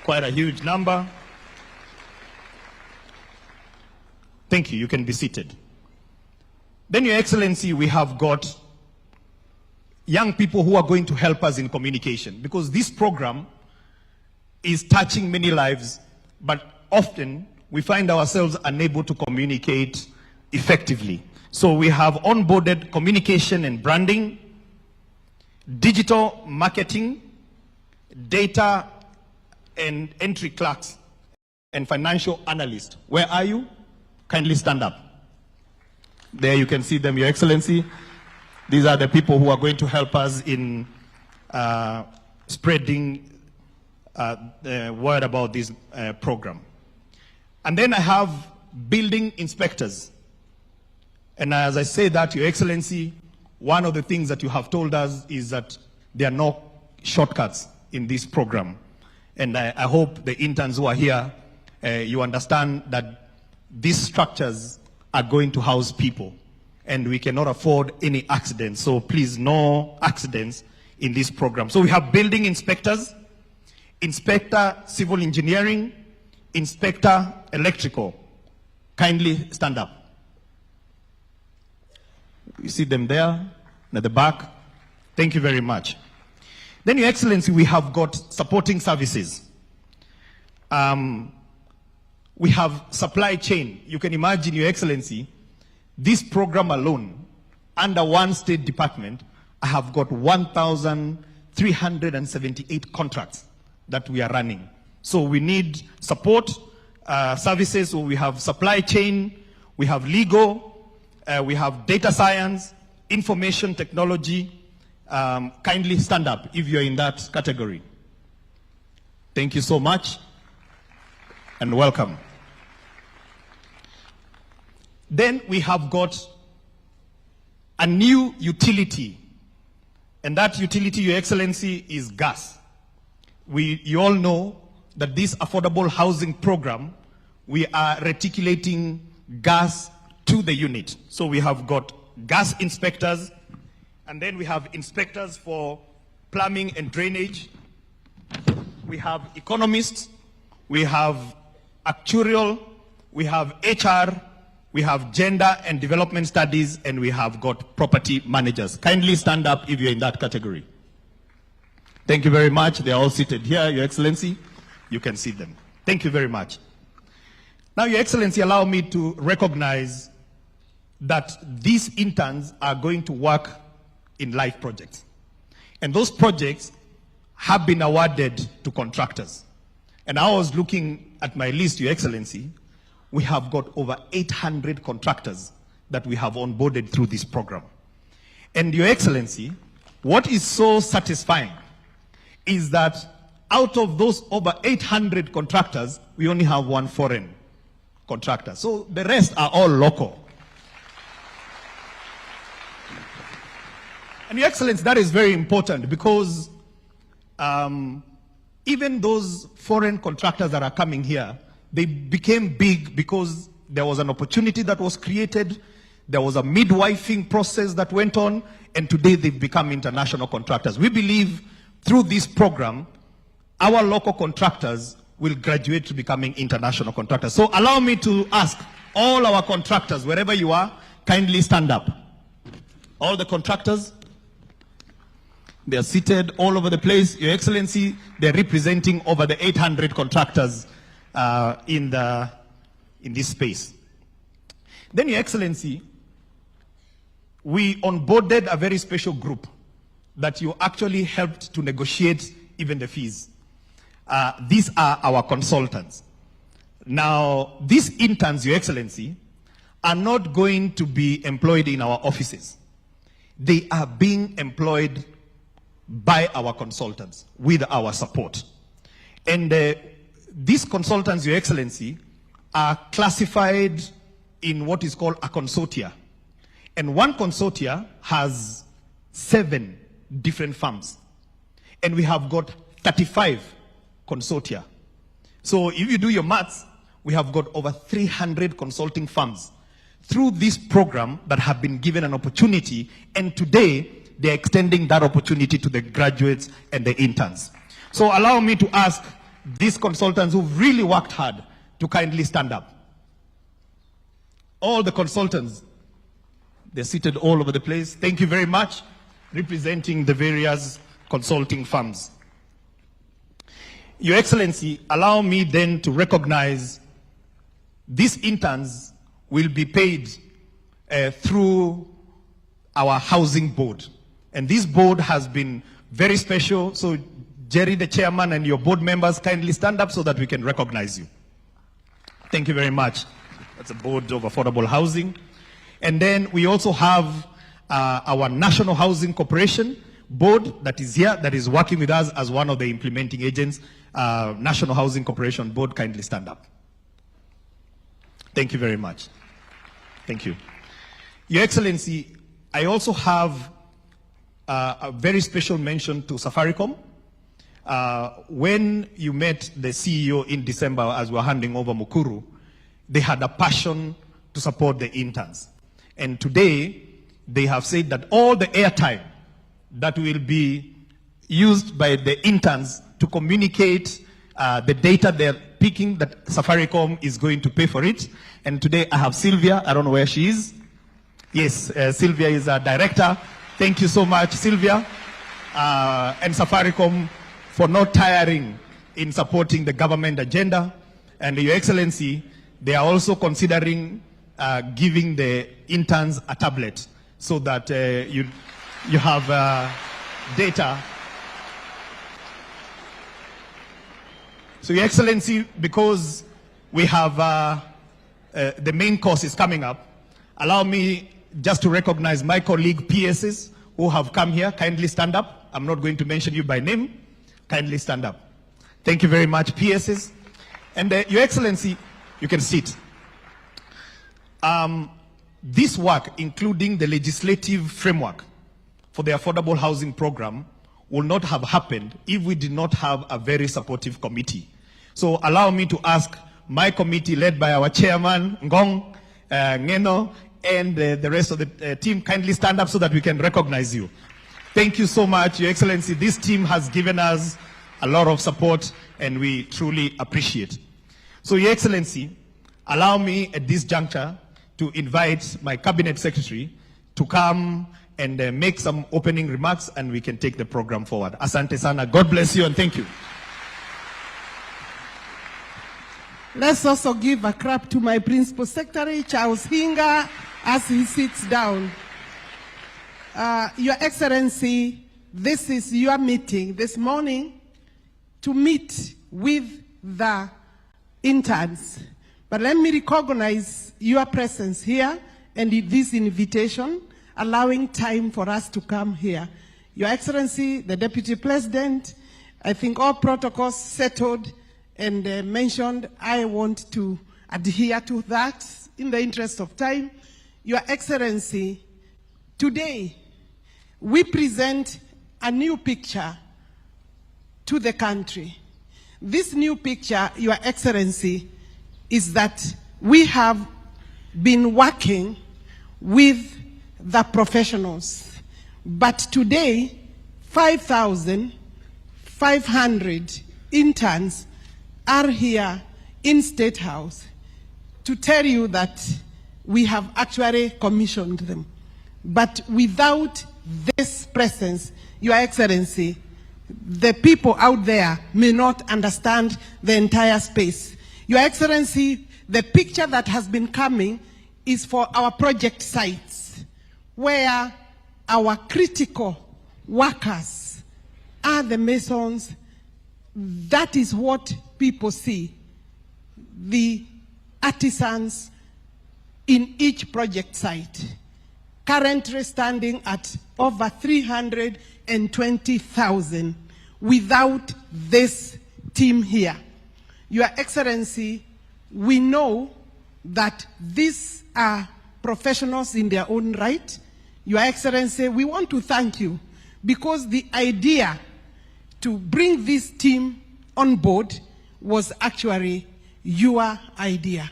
quite a huge number. Thank you. You can be seated. Then, Your Excellency, we have got young people who are going to help us in communication, because this program is touching many lives, but often we find ourselves unable to communicate effectively. So we have onboarded communication and branding, digital marketing, data and entry clerks, and financial analysts. Where are you? Kindly stand up. There you can see them, Your Excellency. These are the people who are going to help us in spreading the word about this program. And then I have building inspectors. And as I say that, Your Excellency, one of the things that you have told us is that there are no shortcuts in this program. And I hope the interns who are here, you understand that these structures are going to house people, and we cannot afford any accidents. So please, no accidents in this program. So we have building inspectors, inspector civil engineering, inspector electrical. Kindly stand up. You see them there at the back. Thank you very much. Then, Your Excellency, we have got supporting services. We have supply chain. You can imagine, Your Excellency, this program alone, under one state department, I have got 1,378 contracts that we are running. So we need support services. So we have supply chain, we have legal, we have data science, information technology. Kindly stand up if you're in that category. Thank you so much and welcome. Then we have got a new utility, and that utility, Your Excellency, is gas. You all know that this affordable housing program, we are reticulating gas to the unit. So we have got gas inspectors, and then we have inspectors for plumbing and drainage. We have economists, we have actuarial, we have HR, we have gender and development studies, and we have got property managers. Kindly stand up if you're in that category. Thank you very much. They're all seated here, Your Excellency. You can see them. Thank you very much. Now, Your Excellency, allow me to recognize that these interns are going to work in live projects. And those projects have been awarded to contractors. And I was looking at my list, Your Excellency. We have got over 800 contractors that we have onboarded through this program. And Your Excellency, what is so satisfying is that out of those over 800 contractors, we only have one foreign contractor. So the rest are all local. And Your Excellency, that is very important, because even those foreign contractors that are coming here, they became big because there was an opportunity that was created, there was a midwifing process that went on, and today they've become international contractors. We believe through this program, our local contractors will graduate to becoming international contractors. So allow me to ask all our contractors, wherever you are, kindly stand up. All the contractors, they are seated all over the place. Your Excellency, they're representing over the 800 contractors in this space. Then, Your Excellency, we onboarded a very special group that you actually helped to negotiate even the fees. These are our consultants. Now, these interns, Your Excellency, are not going to be employed in our offices. They are being employed by our consultants with our support. And these consultants, Your Excellency, are classified in what is called a consortia. And one consortia has 7 different firms. And we have got 35 consortia. So if you do your maths, we have got over 300 consulting firms through this program that have been given an opportunity, and today they're extending that opportunity to the graduates and the interns. So allow me to ask these consultants who've really worked hard to kindly stand up. All the consultants, they're seated all over the place. Thank you very much, representing the various consulting firms. Your Excellency, allow me then to recognize these interns will be paid through our housing board. And this board has been very special. So Jerry, the chairman, and your board members, kindly stand up so that we can recognize you. Thank you very much. That's a board of affordable housing. And then we also have our National Housing Corporation board that is here, that is working with us as one of the implementing agents. National Housing Corporation board, kindly stand up. Thank you very much. Thank you. Your Excellency, I also have a very special mention to Safaricom. When you met the CEO in December as we were handing over Mukuru, they had a passion to support the interns. And today, they have said that all the airtime that will be used by the interns to communicate the data they're picking, that Safaricom is going to pay for it. And today I have Sylvia, I don't know where she is. Yes, Sylvia is our director. Thank you so much, Sylvia. And Safaricom for not tiring in supporting the government agenda. And Your Excellency, they are also considering giving the interns a tablet so that you have data. So Your Excellency, because we have the main course is coming up, allow me just to recognize my colleague PSs who have come here. Kindly stand up. I'm not going to mention you by name. Kindly stand up. Thank you very much, PSs. And Your Excellency, you can sit. This work, including the legislative framework for the affordable housing program, will not have happened if we did not have a very supportive committee. So allow me to ask my committee, led by our chairman, Ngong, Ngeno, and the rest of the team, kindly stand up so that we can recognize you. Thank you so much, Your Excellency. This team has given us a lot of support, and we truly appreciate. So, Your Excellency, allow me at this juncture to invite my cabinet secretary to come and make some opening remarks, and we can take the program forward. Asante sana. God bless you, and thank you. Let's also give a clap to my Principal Secretary, Charles Hinga, as he sits down. Your Excellency, this is your meeting this morning to meet with the interns. But let me recognize your presence here and this invitation, allowing time for us to come here. Your Excellency, the Deputy President, I think all protocols settled and mentioned. I want to adhere to that in the interest of time. Your Excellency, today we present a new picture to the country. This new picture, Your Excellency, is that we have been working with the professionals. But today, 5,500 interns are here in State House to tell you that we have actually commissioned them. But without this presence, Your Excellency, the people out there may not understand the entire space. Your Excellency, the picture that has been coming is for our project sites, where our critical workers are the masons. That is what people see, the artisans in each project site, currently standing at over 320,000 without this team here. Your Excellency, we know that these are professionals in their own right. Your Excellency, we want to thank you because the idea to bring this team on board was actually your idea.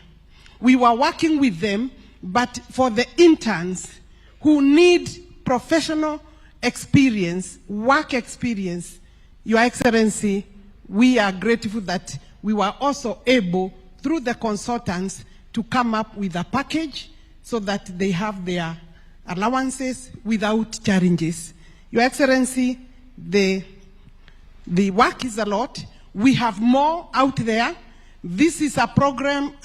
We were working with them, but for the interns who need professional experience, work experience, Your Excellency, we are grateful that we were also able, through the consultants, to come up with a package so that they have their allowances without challenges. Your Excellency, the work is a lot. We have more out there. This is a program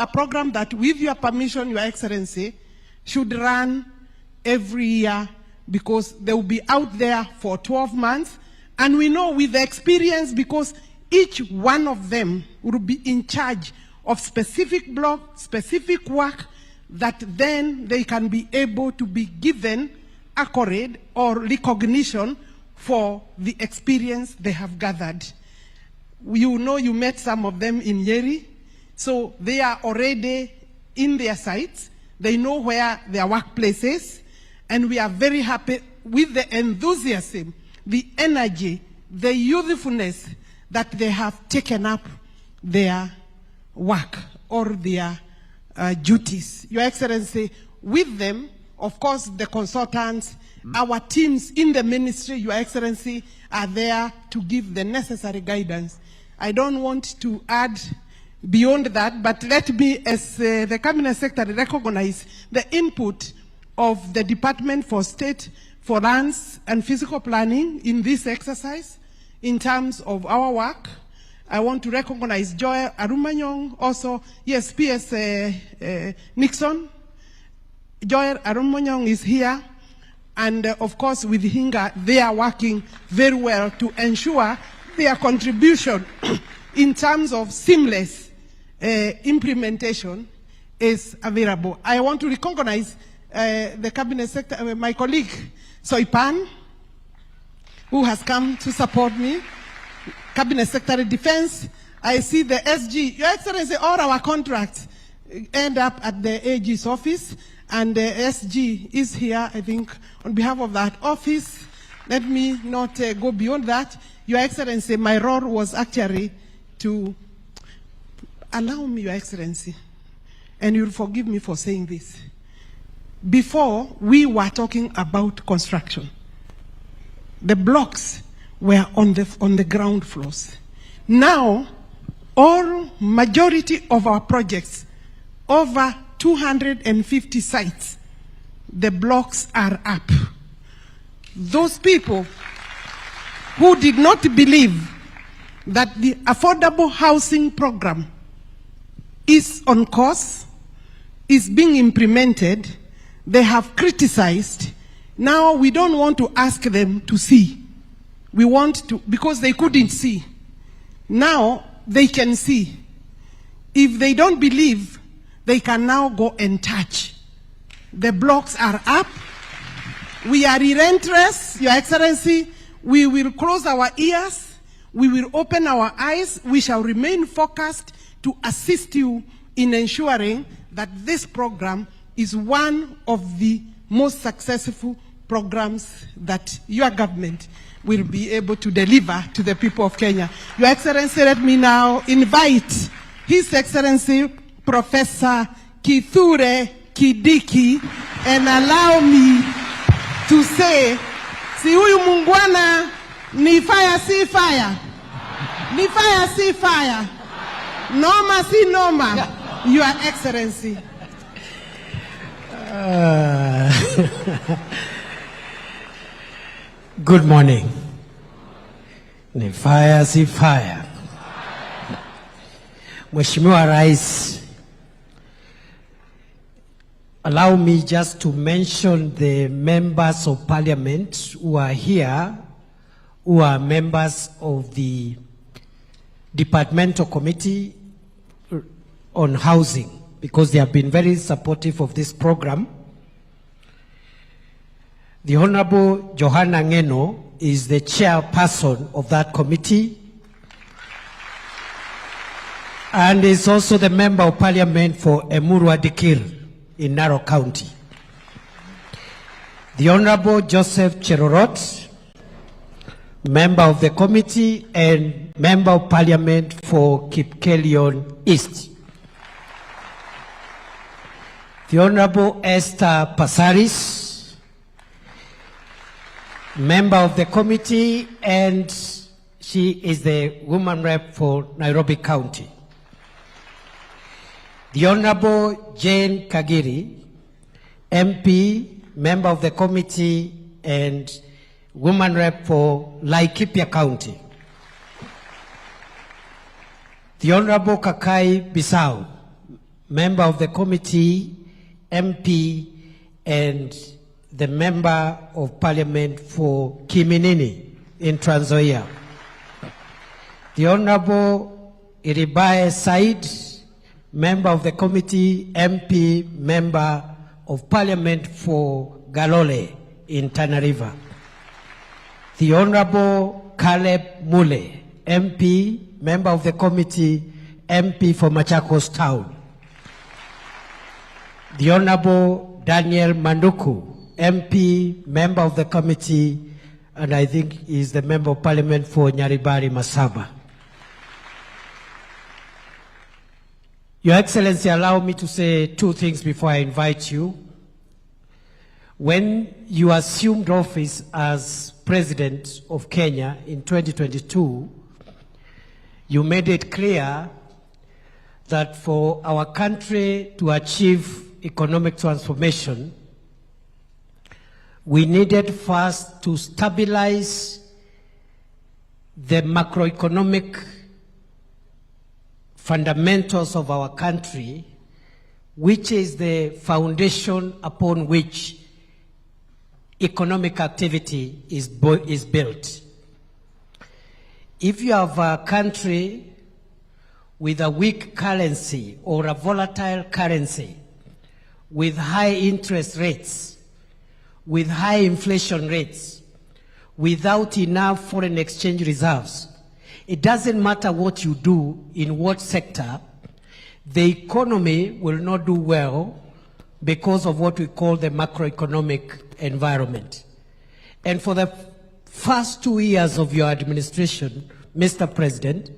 that, with your permission, Your Excellency, should run every year because they will be out there for 12 months. And we know with the experience, because each one of them will be in charge of specific block, specific work, that then they can be able to be given accolade or recognition for the experience they have gathered. You know, you met some of them in Nyeri, so they are already in their sites. They know where their workplace is, and we are very happy with the enthusiasm, the energy, the youthfulness that they have taken up their work or their duties. Your Excellency, with them, of course, the consultants, our teams in the ministry, Your Excellency, are there to give the necessary guidance. I don't want to add beyond that, but let me, as the Cabinet Secretary, recognize the input of the Department for State Finance and Physical Planning in this exercise in terms of our work. I want to recognize Joy Arumanyong, also, yes, PS Nixon. Joy Arumanyong is here. And of course, with Hinga, they are working very well to ensure their contribution in terms of seamless implementation is available. I want to recognize the Cabinet Secretary, my colleague, Soipan, who has come to support me. Cabinet Secretary Defense. I see the SG. Your Excellency, all our contracts end up at the AG's office, and the SG is here, I think, on behalf of that office. Let me not go beyond that. Your Excellency, my role was actually to allow me, Your Excellency, and you'll forgive me for saying this. Before, we were talking about construction. The blocks were on the ground floors. Now, majority of our projects, over 250 sites, the blocks are up. Those people who did not believe that the affordable housing program is on course, is being implemented, they have criticized. Now we don't want to ask them to see. We want to, because they couldn't see. Now they can see. If they don't believe, they can now go and touch. The blocks are up. We are relentless, Your Excellency. We will close our ears. We will open our eyes. We shall remain focused to assist you in ensuring that this program is one of the most successful programs that your government will be able to deliver to the people of Kenya. Your Excellency, let me now invite His Excellency Professor Kithure Kindiki, and allow me to say, si huyu mungwana ni fire si fire, ni fire si fire, noma si noma, Your Excellency. Good morning. Ni fire si fire. Mheshimiwa Rais, allow me just to mention the members of parliament who are here, who are members of the departmental committee on housing, because they have been very supportive of this program. The Honorable Johanna Ngeno is the chairperson of that committee and is also the member of parliament for Emurua Dikir in Narok County. The Honorable Joseph Cherorot, member of the committee and member of parliament for Kipkelion East. The Honorable Esther Pasaris, member of the committee, and She is the woman rep for Nairobi County. The Honorable Jane Kagiri, MP, member of the committee and woman rep for Laikipia County. The Honorable Kakai Bisau, member of the committee, MP, and the member of parliament for Kiminini in Trans Nzoia. The Honorable Iribae Said, member of the committee, MP, member of parliament for Galole in Tana River. The Honorable Caleb Mule, MP, member of the committee, MP for Machakos Town. The Honorable Daniel Manduku, MP, member of the committee, and I think he is the member of parliament for Nyaribari Masaba. Your Excellency, allow me to say two things before I invite you. When you assumed office as President of Kenya in 2022, you made it clear that for our country to achieve economic transformation, we needed first to stabilize the macroeconomic fundamentals of our country, which is the foundation upon which economic activity is built. If you have a country with a weak currency or a volatile currency, with high interest rates, with high inflation rates, without enough foreign exchange reserves, it doesn't matter what you do in what sector, the economy will not do well because of what we call the macroeconomic environment. And for the first 2 years of your administration, Mr. President,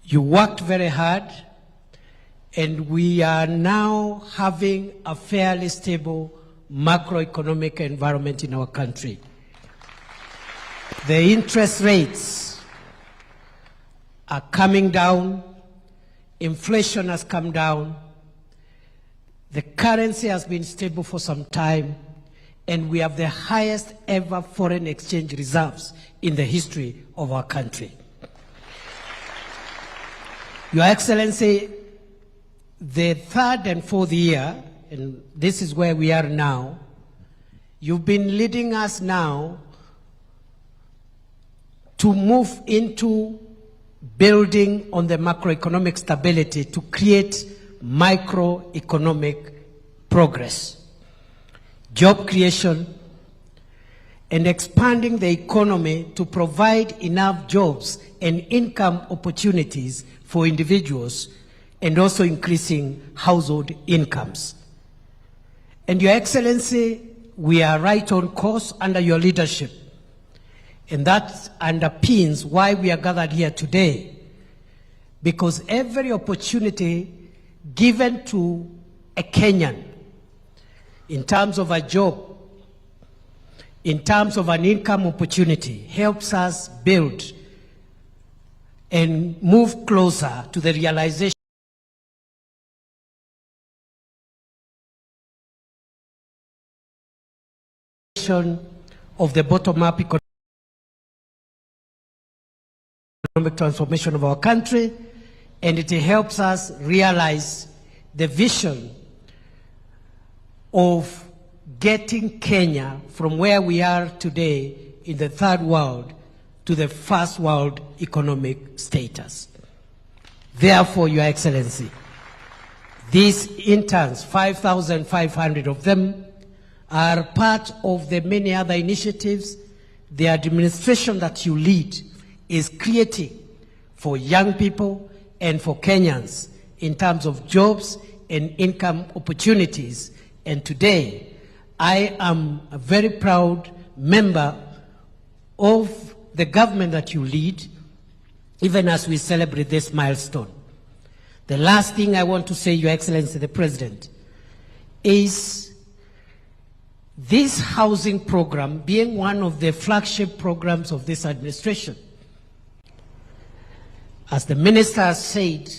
you worked very hard, and we are now having a fairly stable macroeconomic environment in our country. The interest rates are coming down, inflation has come down, the currency has been stable for some time, and we have the highest ever foreign exchange reserves in the history of our country. Your Excellency, the third and fourth year, and this is where we are now, you've been leading us now to move into building on the macroeconomic stability to create microeconomic progress, job creation, and expanding the economy to provide enough jobs and income opportunities for individuals, and also increasing household incomes. And Your Excellency, we are right on course under your leadership. And that underpins why we are gathered here today. Because every opportunity given to a Kenyan in terms of a job, in terms of an income opportunity, helps us build and move closer to the realization of the bottom-up economic transformation of our country, and it helps us realize the vision of getting Kenya from where we are today in the third world to the first world economic status. Therefore, Your Excellency, these interns, 5,500 of them, are part of the many other initiatives the administration that you lead is creating for young people and for Kenyans in terms of jobs and income opportunities. And today, I am a very proud member of the government that you lead, even as we celebrate this milestone. The last thing I want to say, Your Excellency the President, is This housing program, being one of the flagship programs of this administration, as the minister has said,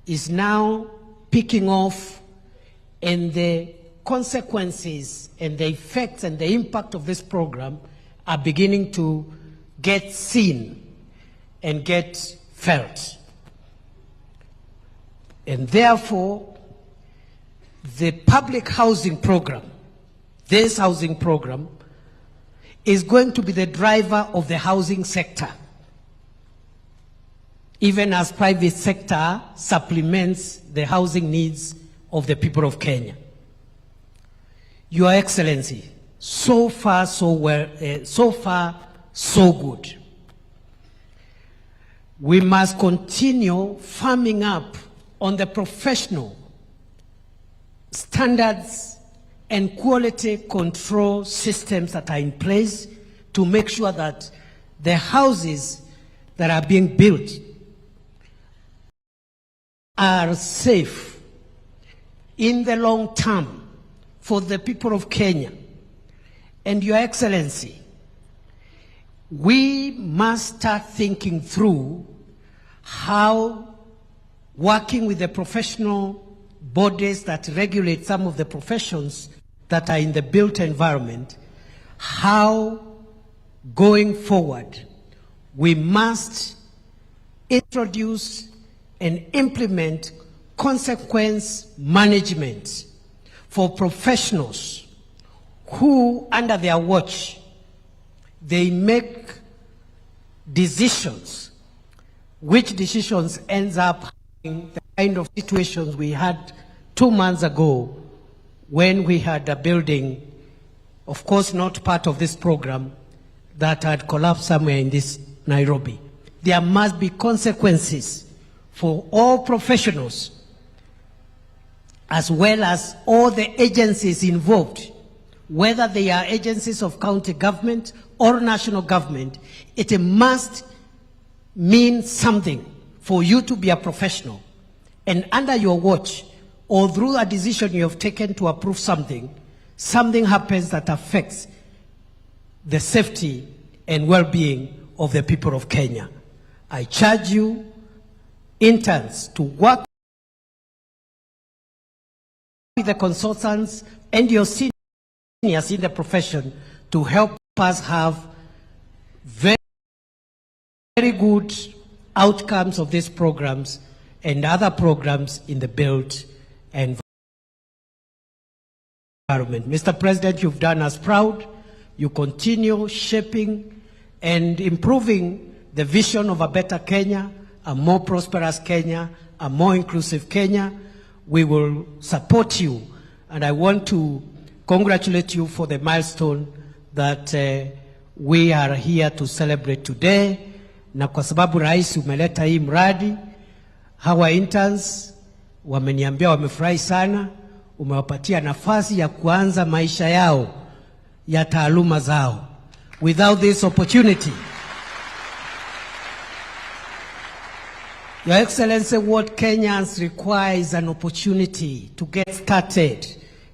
is now picking off, and the consequences and the effects and the impact of this program are beginning to get seen and get felt. And therefore, the public housing program, this housing program, is going to be the driver of the housing sector, even as private sector supplements the housing needs of the people of Kenya. Your Excellency, so far so good. We must continue farming up on the professional standards and quality control systems that are in place to make sure that the houses that are being built are safe in the long term for the people of Kenya. And Your Excellency, we must start thinking through how, working with the professional bodies that regulate some of the professions that are in the built environment, how going forward we must introduce and implement consequence management for professionals who, under their watch, they make decisions, which decisions ends up having the kind of situations we had 2 months ago when we had a building, of course not part of this program, that had collapsed somewhere in this Nairobi. There must be consequences for all professionals, as well as all the agencies involved, whether they are agencies of county government or national government. It must mean something for you to be a professional. And under your watch, or through a decision you have taken to approve something, something happens that affects the safety and well-being of the people of Kenya. I charge you, interns, to work with the consultants and your seniors in the profession to help us have very good outcomes of these programs and other programs in the built environment. Mr. President, you've done us proud. You continue shaping and improving the vision of a better Kenya, a more prosperous Kenya, a more inclusive Kenya. We will support you, and I want to congratulate you for the milestone that we are here to celebrate today. Na kwa sababu rais umeleta hii mradi, hawa interns wameniambia wamefurahi sana, umewapatia nafasi ya kuanza maisha yao ya taaluma zao. Without this opportunity, Your Excellency, what Kenyans require is an opportunity to get started,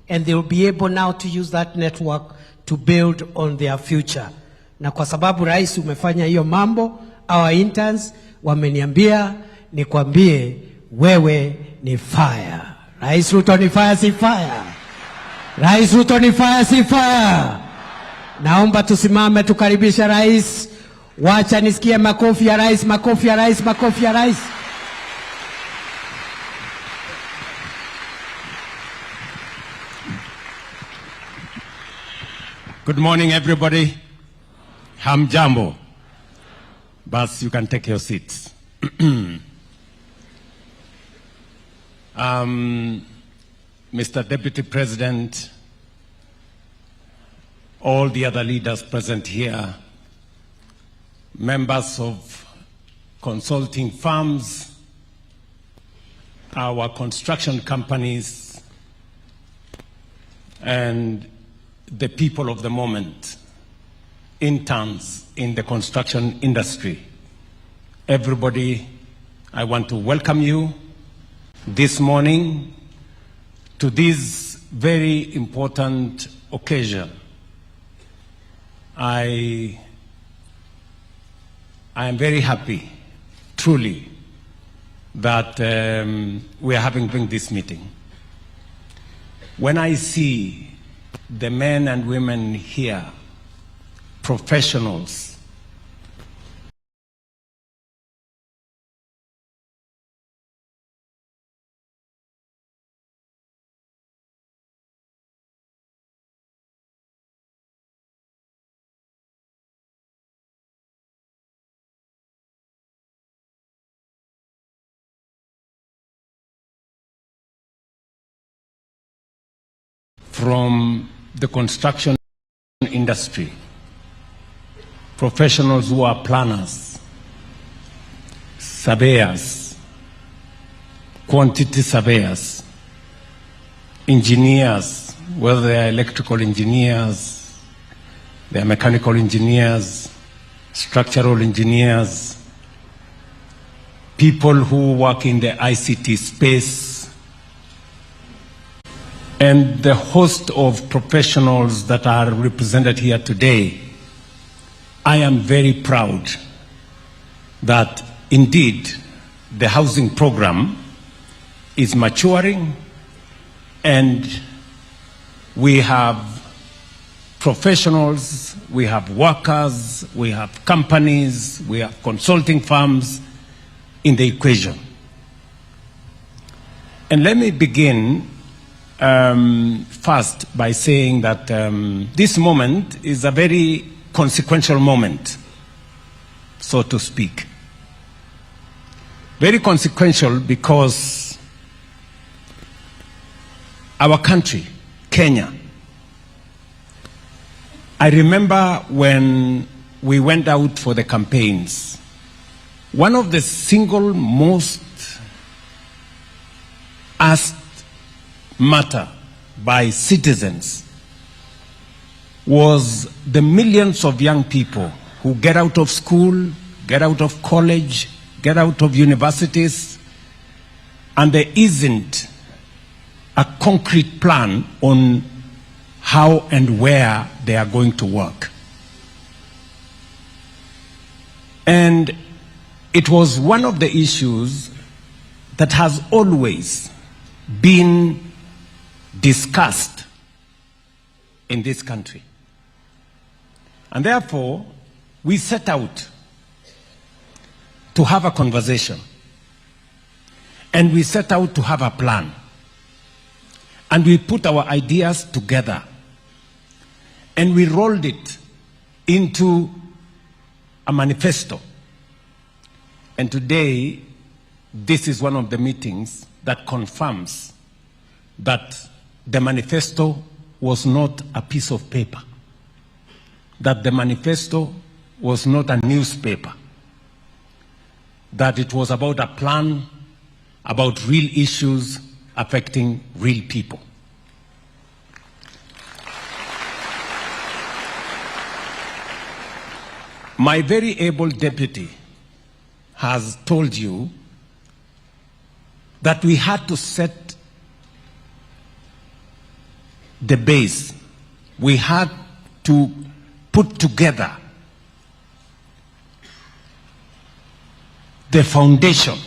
and they will be able now to use that network to build on their future. Na kwa sababu rais umefanya hiyo mambo, our interns wameniambia nikwambie wewe ni fire. Rais Ruto ni fire, si fire? Rais Ruto ni fire, si fire? Naomba tusimame tukaribisha rais. Wacha nisikie makofi ya rais, makofi ya rais, makofi ya rais. Good morning, everybody. Hamjambo. Bas, you can take your seats. Mr. Deputy President, all the other leaders present here, members of consulting firms, our construction companies, and the people of the moment, interns in the construction industry. Everybody, I want to welcome you this morning to this very important occasion, I am very happy, truly, that we are having this meeting. When I see the men and women here, professionals, from the construction industry, professionals who are planners, surveyors, quantity surveyors, engineers, whether they are electrical engineers, they are mechanical engineers, structural engineers, people who work in the ICT space, and the host of professionals that are represented here today. I am very proud that indeed the housing program is maturing, and we have professionals, we have workers, we have companies, we have consulting firms in the equation. And let me begin first by saying that this moment is a very consequential moment, so to speak. Very consequential because our country, Kenya, I remember when we went out for the campaigns, one of the single most asked matter by citizens was the millions of young people who get out of school, get out of college, get out of universities, and there isn't a concrete plan on how and where they are going to work. And it was one of the issues that has always been discussed in this country. And therefore, we set out to have a conversation. And we set out to have a plan. And we put our ideas together. And we rolled it into a manifesto. And today, this is one of the meetings that confirms that the manifesto was not a piece of paper, that the manifesto was not a newspaper, that it was about a plan, about real issues affecting real people. My very able deputy has told you that we had to set the base. We had to put together the foundation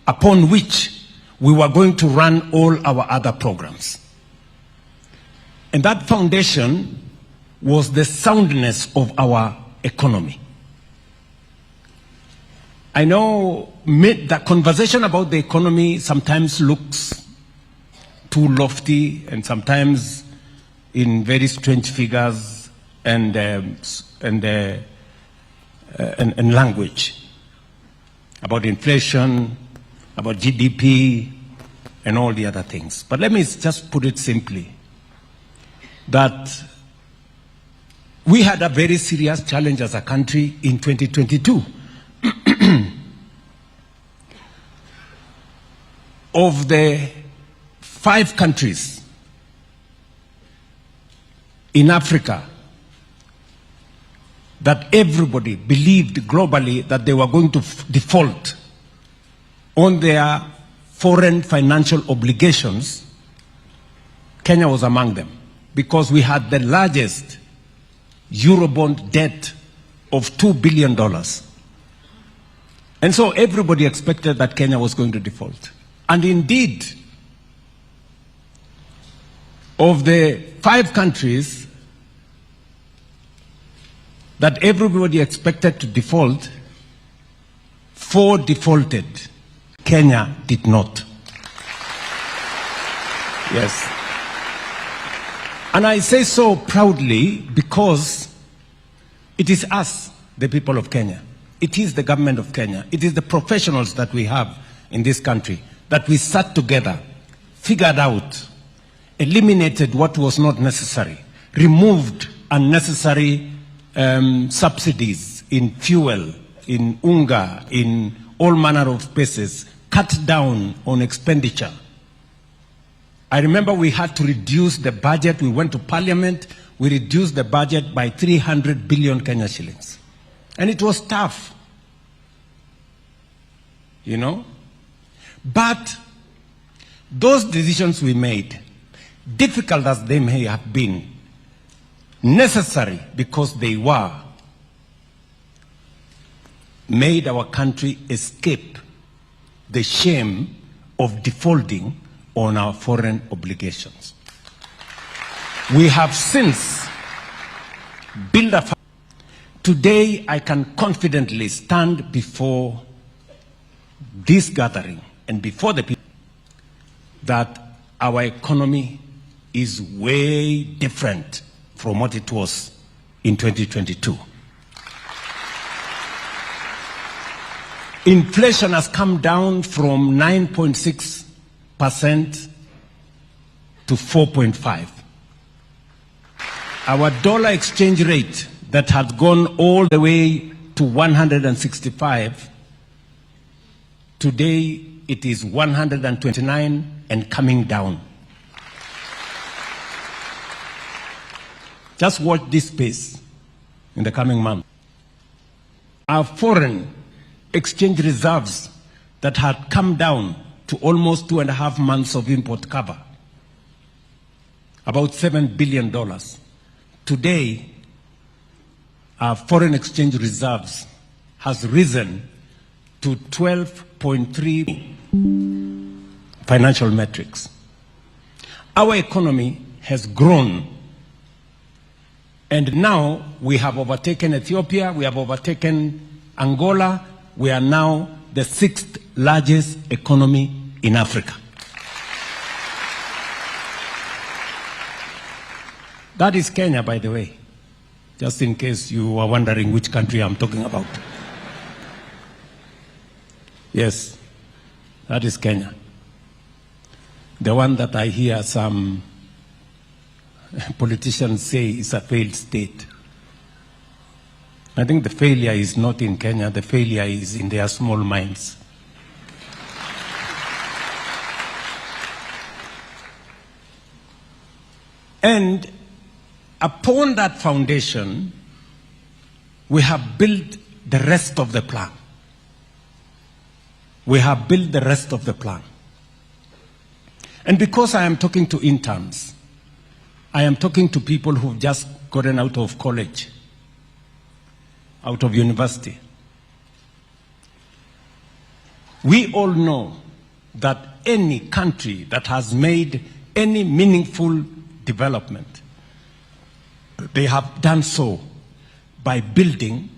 upon which we were going to run all our other programs. And that foundation was the soundness of our economy. I know the conversation about the economy sometimes looks too lofty and sometimes in very strange figures and language about inflation, about GDP, and all the other things. But let me just put it simply, that we had a very serious challenge as a country in 2022. Of the 5 countries in Africa that everybody believed globally that they were going to default on their foreign financial obligations, Kenya was among them. because we had the largest Eurobond debt of $2 billion. And so everybody expected that Kenya was going to default. And indeed, of the 5 countries that everybody expected to default, 4 defaulted. Kenya did not. Yes. And I say so proudly because it is us, the people of Kenya. It is the government of Kenya. It is the professionals that we have in this country that we sat together, figured out, eliminated what was not necessary, removed unnecessary subsidies in fuel, in unga, in all manner of spaces, cut down on expenditure. I remember we had to reduce the budget. We went to parliament. We reduced the budget by 300 billion Kenya shillings. And it was tough, you know. But those decisions we made, difficult as they may have been, necessary because they were, made our country escape the shame of defaulting on our foreign obligations. We have since built a. Today, I can confidently stand before this gathering and before the people that our economy is way different from what it was in 2022. Inflation has come down from 9.6% to 4.5%. Our dollar exchange rate that had gone all the way to 165, today it is 129 and coming down. Just watch this space in the coming month. Our foreign exchange reserves that had come down to almost 2.5 months of import cover, about $7 billion. Today, our foreign exchange reserves has risen to 12.3 financial metrics. Our economy has grown, and now we have overtaken Ethiopia, we have overtaken Angola, we are now the 6th largest economy in Africa. That is Kenya, by the way, just in case you are wondering which country I'm talking about. Yes, that is Kenya. The one that I hear some politicians say is a failed state. I think the failure is not in Kenya, the failure is in their small minds. And upon that foundation, we have built the rest of the plan. We have built the rest of the plan. And because I am talking to interns, I am talking to people who've just gotten out of college, out of university. We all know that any country that has made any meaningful development, they have done so by building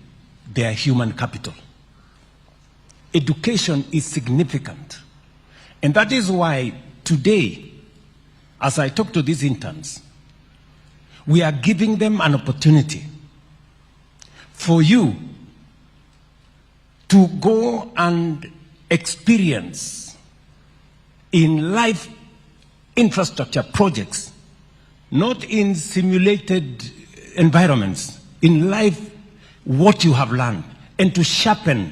their human capital. Education is significant. And that is why today, as I talk to these interns, we are giving them an opportunity for you to go and experience in live infrastructure projects, not in simulated environments, in life what you have learned, and to sharpen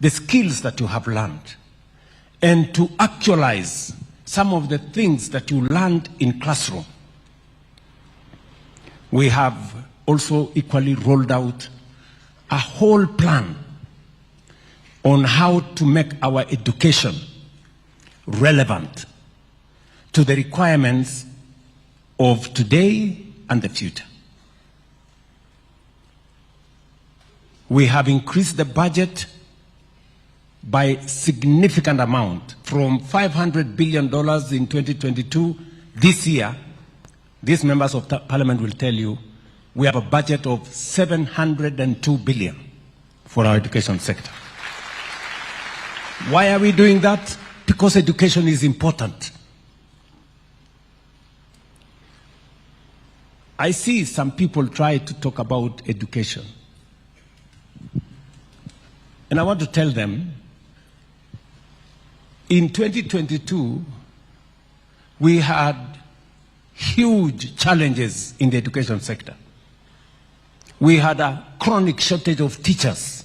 the skills that you have learned, and to actualize some of the things that you learned in classroom. We have also equally rolled out a whole plan on how to make our education relevant to the requirements of today and the future. We have increased the budget by significant amount from $500 billion in 2022. This year, these members of parliament will tell you, we have a budget of $702 billion for our education sector. Why are we doing that? Because education is important. I see some people try to talk about education. And I want to tell them, in 2022, we had huge challenges in the education sector. We had a chronic shortage of teachers.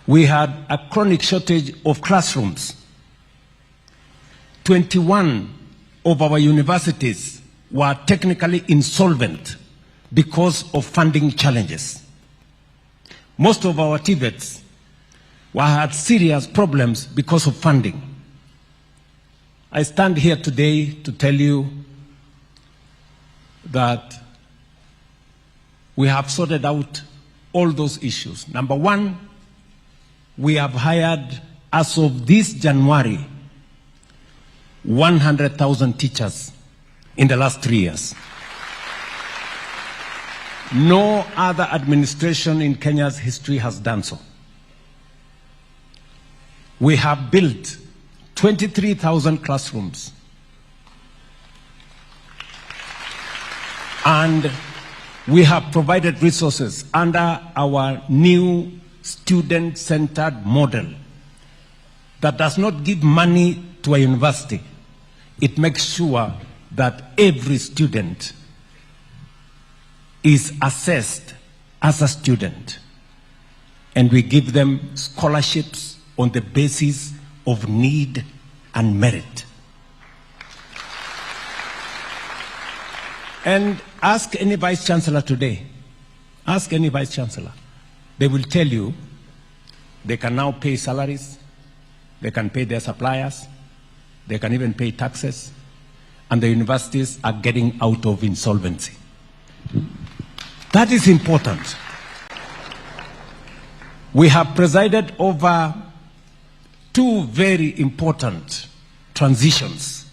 We had a chronic shortage of classrooms. 21 of our universities were technically insolvent because of funding challenges. Most of our TVETs had serious problems because of funding. I stand here today to tell you that we have sorted out all those issues. Number one, we have hired, as of this January, 100,000 teachers in the last 3 years. No other administration in Kenya's history has done so. We have built 23,000 classrooms. And we have provided resources under our new student-centered model that does not give money to a university. It makes sure that every student is assessed as a student, and we give them scholarships on the basis of need and merit. And ask any vice chancellor today, ask any vice chancellor, they will tell you they can now pay salaries, they can pay their suppliers, they can even pay taxes, and the universities are getting out of insolvency. That is important. We have presided over two very important transitions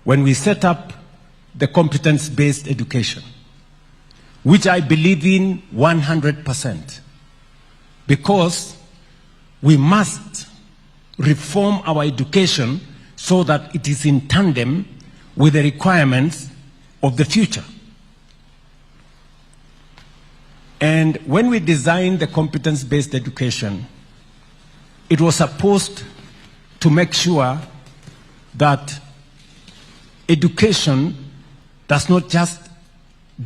when we set up the competence-based education, which I believe in 100%, because we must reform our education so that it is in tandem with the requirements of the future. And when we designed the competence-based education, it was supposed to make sure that education does not just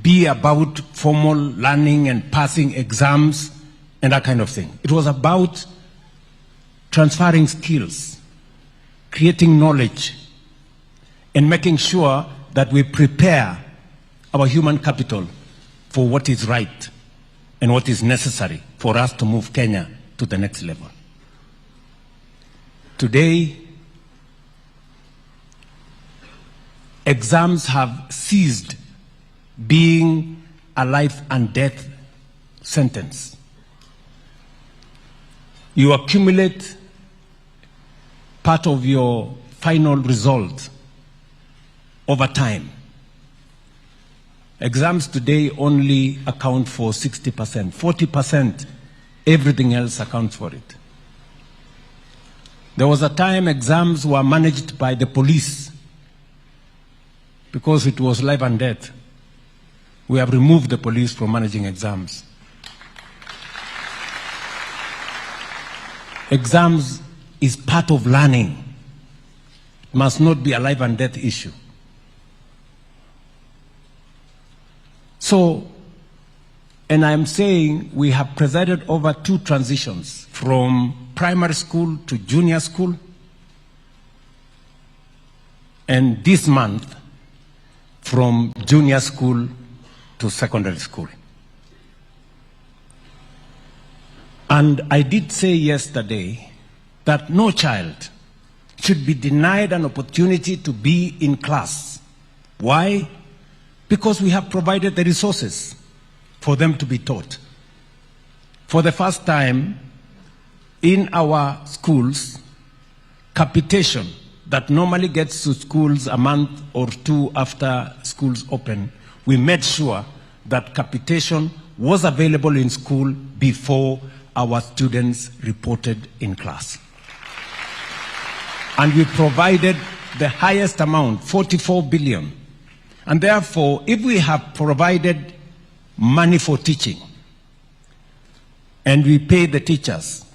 be about formal learning and passing exams and that kind of thing. It was about transferring skills, creating knowledge, and making sure that we prepare our human capital for what is right and what is necessary for us to move Kenya to the next level. Today, exams have ceased being a life and death sentence. You accumulate part of your final result over time. Exams today only account for 60%. 40%, everything else accounts for it. There was a time exams were managed by the police because it was life and death. We have removed the police from managing exams. Exams is part of learning. It must not be a life and death issue. So, and I'm saying we have presided over two transitions from primary school to junior school, and this month from junior school to secondary school. And I did say yesterday that no child should be denied an opportunity to be in class Why? Because we have provided the resources for them to be taught. For the first time in our schools, capitation that normally gets to schools a month or two after schools open, we made sure that capitation was available in school before our students reported in class. And we provided the highest amount, 44 billion. And therefore, if we have provided money for teaching, and we pay the teachers,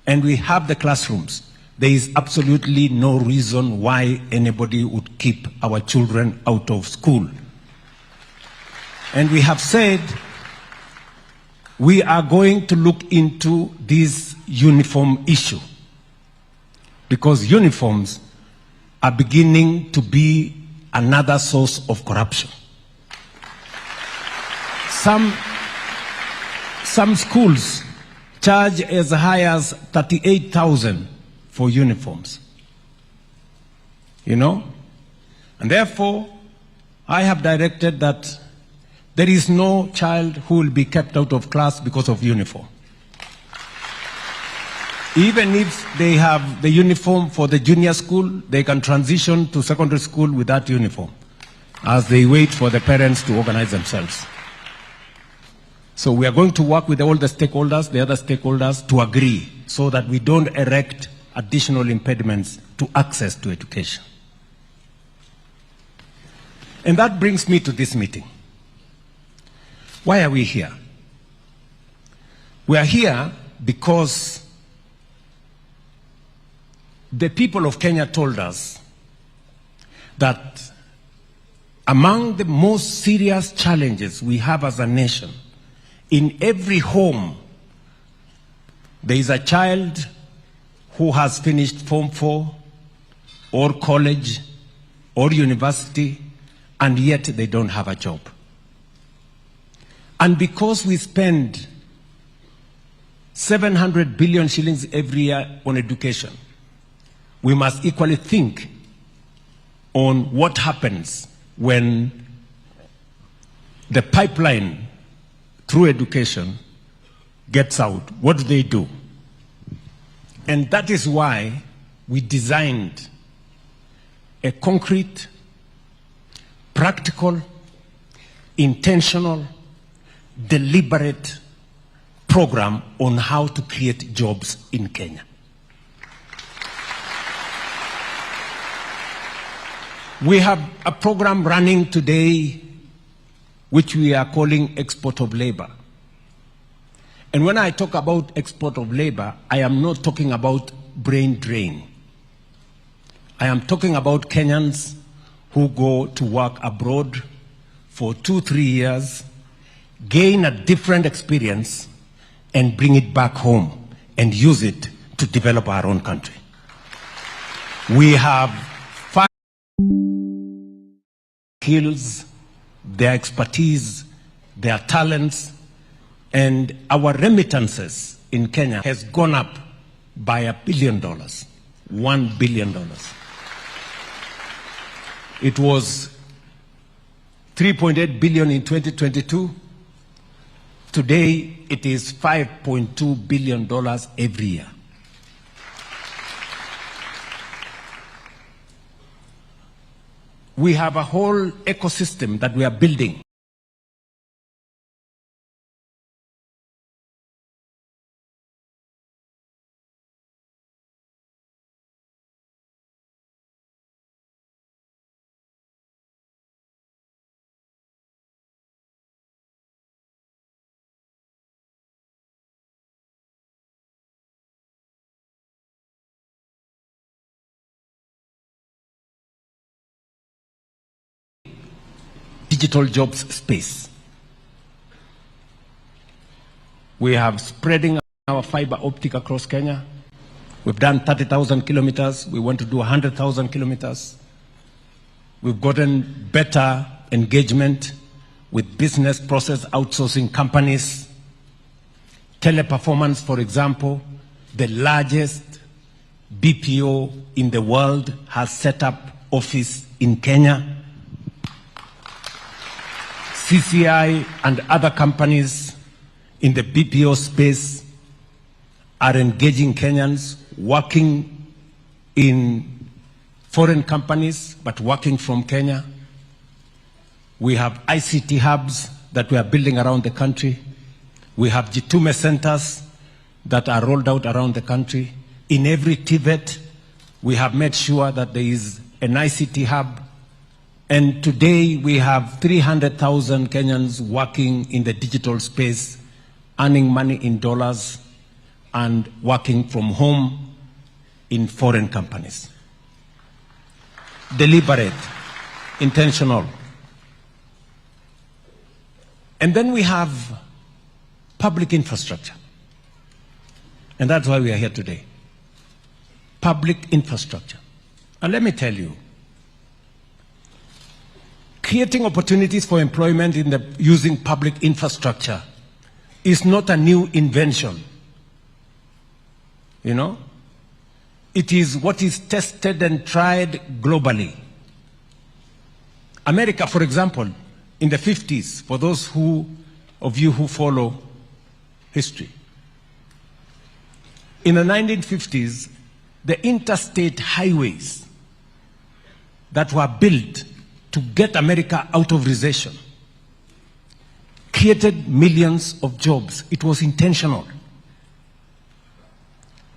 and we have the classrooms, there is absolutely no reason why anybody would keep our children out of school. And we have said we are going to look into this uniform issue, because uniforms are beginning to be another source of corruption. Some schools charge as high as 38,000 for uniforms. You know? And therefore, I have directed that there is no child who will be kept out of class because of uniform. Even if they have the uniform for the junior school, they can transition to secondary school with that uniform as they wait for the parents to organize themselves. So we are going to work with all the stakeholders, the other stakeholders, to agree so that we don't erect additional impediments to access to education. And that brings me to this meeting. Why are we here? We are here because the people of Kenya told us that among the most serious challenges we have as a nation, in every home, there is a child who has finished Form 4 or college or university, and yet they don't have a job. And because we spend 700 billion shillings every year on education, we must equally think on what happens when the pipeline through education gets out. What do they do? And that is why we designed a concrete, practical, intentional, deliberate program on how to create jobs in Kenya. We have a program running today which we are calling export of labor. And when I talk about export of labor, I am not talking about brain drain. I am talking about Kenyans who go to work abroad for 2-3 years, gain a different experience, and bring it back home and use it to develop our own country. We have 5 skills, their expertise, their talents, and our remittances in Kenya has gone up by $1 billion, $1 billion. It was 3.8 billion in 2022. Today, it is $5.2 billion every year. We have a whole ecosystem that we are building. Digital jobs space. We have spreading our fiber optic across Kenya. We've done 30,000 kilometers. We want to do 100,000 kilometers. We've gotten better engagement with business process outsourcing companies. Teleperformance, for example, the largest BPO in the world, has set up office in Kenya. CCI and other companies in the BPO space are engaging Kenyans, working in foreign companies, but working from Kenya. We have ICT hubs that we are building around the country. We have Jitume centers that are rolled out around the country. In every TVET, we have made sure that there is an ICT hub. And today we have 300,000 Kenyans working in the digital space, earning money in dollars and working from home in foreign companies. Deliberate, intentional. And then we have public infrastructure. And that's why we are here today. Public infrastructure. And let me tell you, creating opportunities for employment using public infrastructure is not a new invention. You know? It is what is tested and tried globally. America, for example, in the 50s, for those of you who follow history, in the 1950s, the interstate highways that were built to get America out of recession created millions of jobs. It was intentional.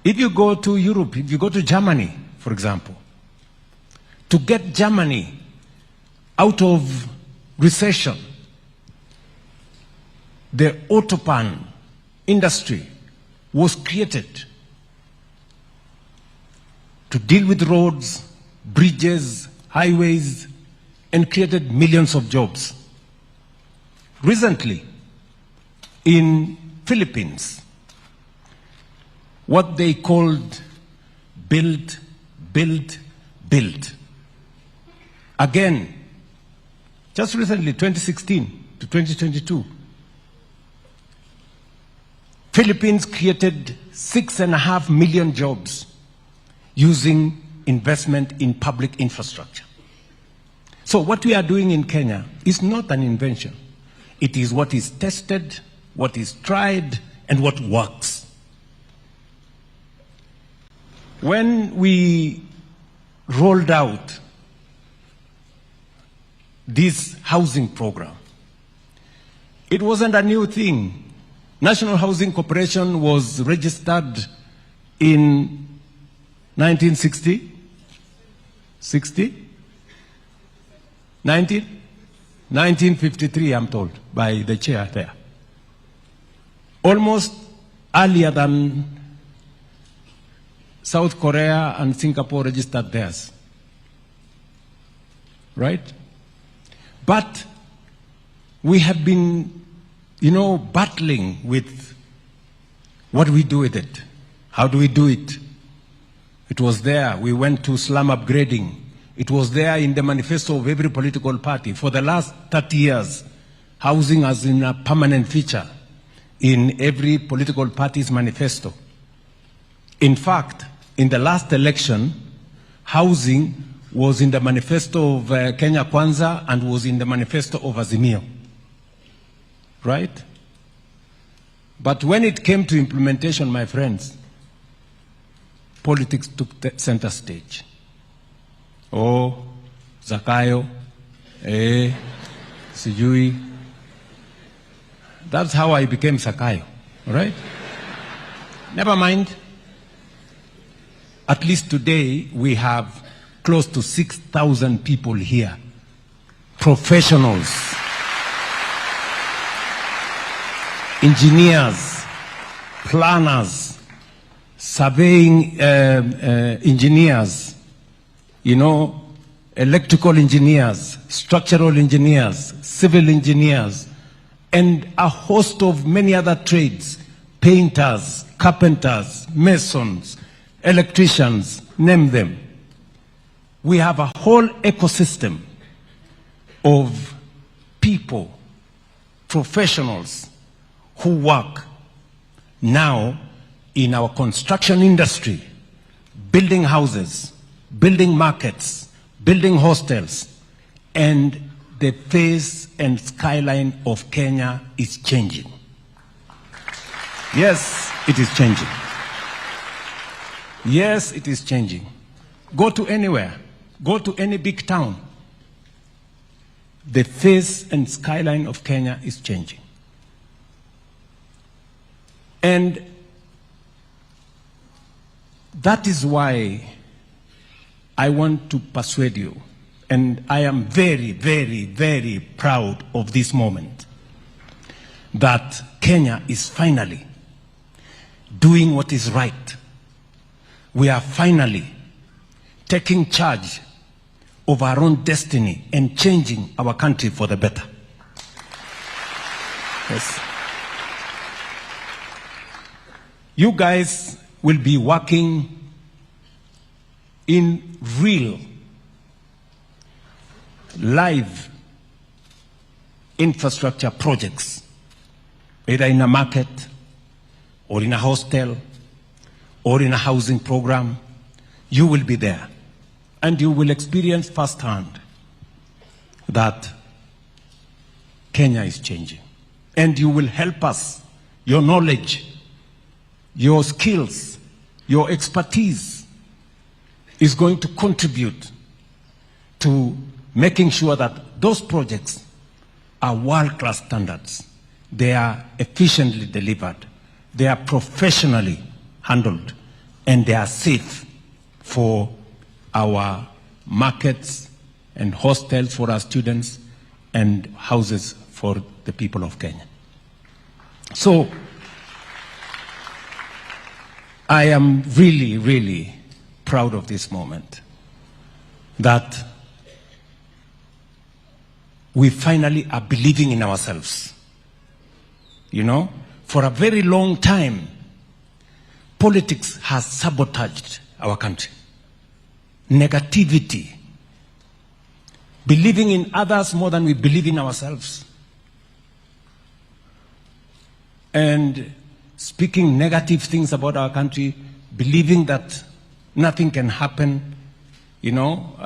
If you go to Europe, if you go to Germany, for example, to get Germany out of recession, the Autobahn industry was created to deal with roads, bridges, highways, and created millions of jobs. Recently, in Philippines, what they called build, build, build. Again, just recently, 2016 to 2022, Philippines created 6.5 million jobs using investment in public infrastructure. So what we are doing in Kenya is not an invention. It is what is tested, what is tried, and what works. When we rolled out this housing program, it wasn't a new thing. National Housing Corporation was registered in 1960? 1953, I'm told, by the chair there. Almost earlier than South Korea and Singapore registered theirs. Right? But we have been, battling with what do we do with it? How do we do it? It was there. We went to slum upgrading. It was there in the manifesto of every political party. For the last 30 years, housing has been a permanent feature in every political party's manifesto. In fact, in the last election, housing was in the manifesto of Kenya Kwanza and was in the manifesto of Azimio. Right? But when it came to implementation, my friends, politics took the center stage. Oh, Zakayo, sijui. That's how I became Zakayo, right? Never mind. At least today, we have close to 6,000 people here, professionals, engineers, planners, surveying engineers, electrical engineers, structural engineers, civil engineers, and a host of many other trades, painters, carpenters, masons, electricians, name them. We have a whole ecosystem of people, professionals who work now in our construction industry, building houses, building markets, building hostels, and the face and skyline of Kenya is changing. Yes, it is changing. Yes, it is changing. Go to anywhere. Go to any big town. The face and skyline of Kenya is changing. And that is why I want to persuade you, and I am very, very, very proud of this moment, that Kenya is finally doing what is right. We are finally taking charge of our own destiny and changing our country for the better. Yes. You guys will be working in real, live infrastructure projects, either in a market or in a hostel or in a housing program. You will be there and you will experience firsthand that Kenya is changing. And you will help us. Your knowledge, your skills, your expertise is going to contribute to making sure that those projects are world-class standards. They are efficiently delivered. They are professionally handled. And they are safe for our markets and hostels for our students and houses for the people of Kenya. So, I am really, really proud of this moment, that we finally are believing in ourselves. You know, for a very long time, politics has sabotaged our country. Negativity. Believing in others more than we believe in ourselves. And speaking negative things about our country, believing that nothing can happen. You know,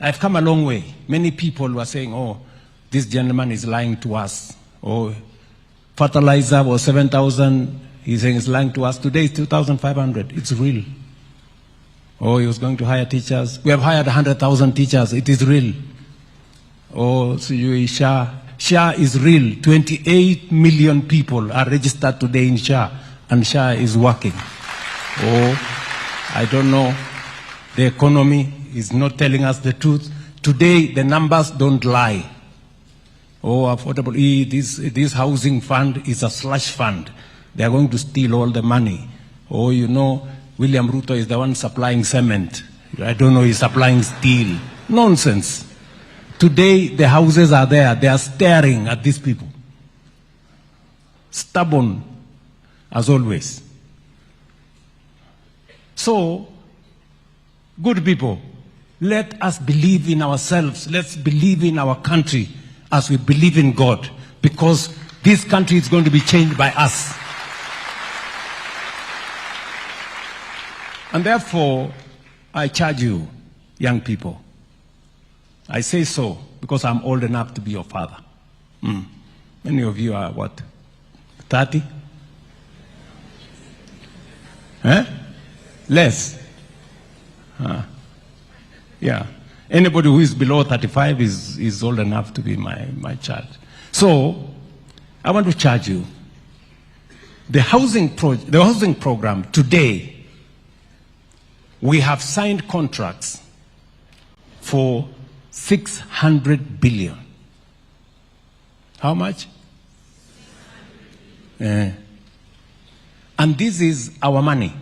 I've come a long way. Many people were saying, oh, this gentleman is lying to us. Oh, fertilizer was 7,000. He's saying he's lying to us. Today it's 2,500. It's real. Oh, he was going to hire teachers. We have hired 100,000 teachers. It is real. Oh, so SHA is real. 28 million people are registered today in SHA, and SHA is working. Oh, I don't know. The economy is not telling us the truth. Today, the numbers don't lie. Oh, affordable, this housing fund is a slush fund. They are going to steal all the money. Oh, you know, William Ruto is the one supplying cement. I don't know, he's supplying steel. Nonsense. Today, the houses are there. They are staring at these people. Stubborn, as always. So, good people, let us believe in ourselves. Let's believe in our country as we believe in God, because this country is going to be changed by us. And therefore, I charge you, young people. I say so because I'm old enough to be your father. Many of you are what? 30? Less? Yeah. Anybody who is below 35 is old enough to be my child. So, I want to charge you. The housing program today, we have signed contracts for 600 billion. How much? And this is our money.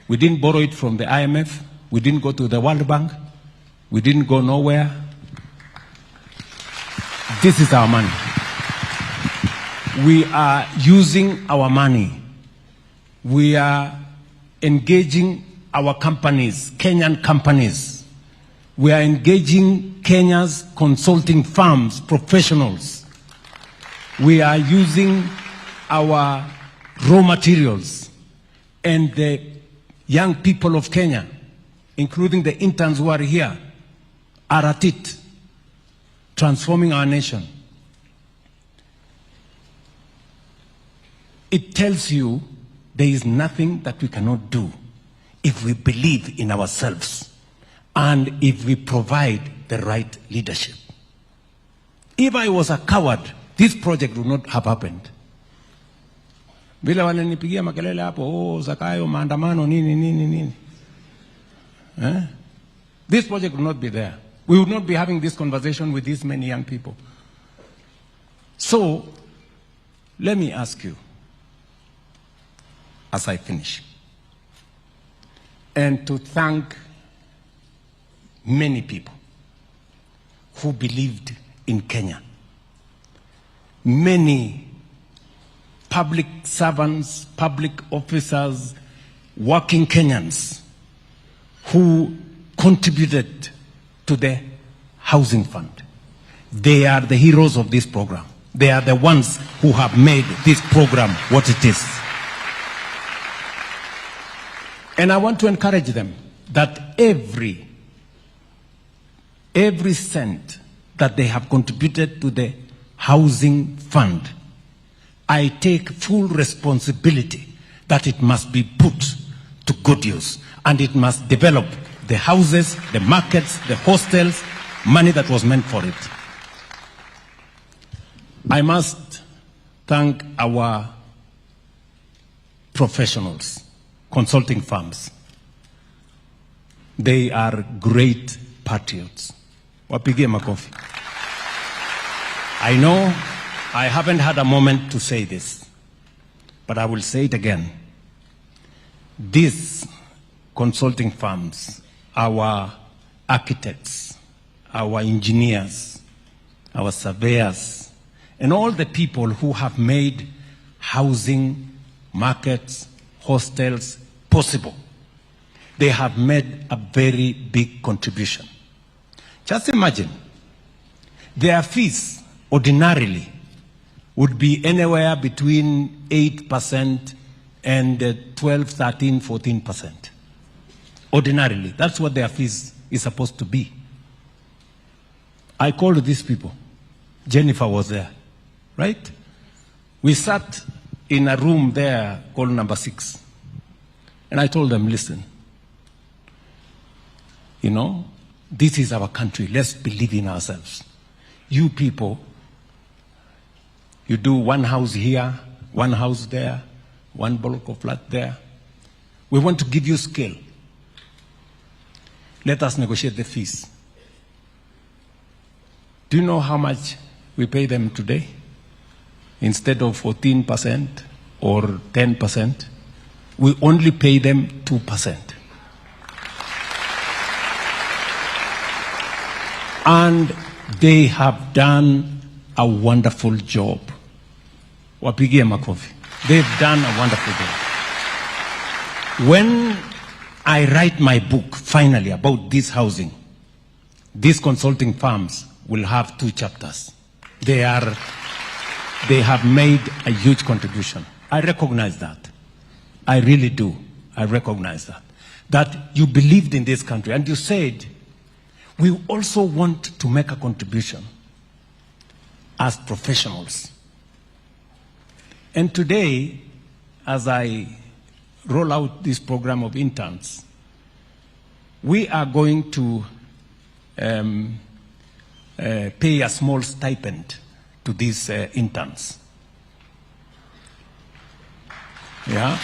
We didn't borrow it from the IMF. We didn't go to the World Bank. We didn't go nowhere. This is our money. We are using our money. We are engaging our companies, Kenyan companies. We are engaging Kenya's consulting firms, professionals. We are using our raw materials. And the young people of Kenya, including the interns who are here, are at it. transforming our nation. It tells you there is nothing that we cannot do if we believe in ourselves and if we provide the right leadership. If I was a coward, this project would not have happened. Vile wananipigia makelele hapo, oh, Zakayo, maandamano, nini. This project would not be there. We would not be having this conversation with these many young people. So, let me ask you, as I finish, and to thank many people who believed in Kenya. Many public servants, public officers, working Kenyans who contributed to the housing fund. They are the heroes of this program. They are the ones who have made this program what it is. And I want to encourage them that every cent that they have contributed to the housing fund, I take full responsibility that it must be put to good use, and it must develop the houses, the markets, the hostels, money that was meant for it. I must thank our professionals, consulting firms. They are great patriots. Wapigie makofi. I know I haven't had a moment to say this, but I will say it again. These consulting firms, our architects, our engineers, our surveyors, and all the people who have made housing, markets, hostels possible, they have made a very big contribution. Just imagine, their fees ordinarily would be anywhere between 8% and 12, 13, 14%. Ordinarily, that's what their fees is supposed to be. I called these people. Jennifer was there, right? We sat in a room there called number 6. And I told them, listen, you know, this is our country. Let's believe in ourselves. You people, you do one house here, one house there, one block of flat there. We want to give you scale. Let us negotiate the fees. Do you know how much we pay them today? Instead of 14% or 10%, we only pay them 2%. And they have done a wonderful job. Wapigie makofi. They've done a wonderful job. When I write my book, finally, about this housing, these consulting firms will have 2 chapters. They have made a huge contribution. I recognize that. I really do. I recognize that. That you believed in this country, and you said, we also want to make a contribution as professionals. And today, as I roll out this program of interns, we are going to pay a small stipend to these interns. Yeah.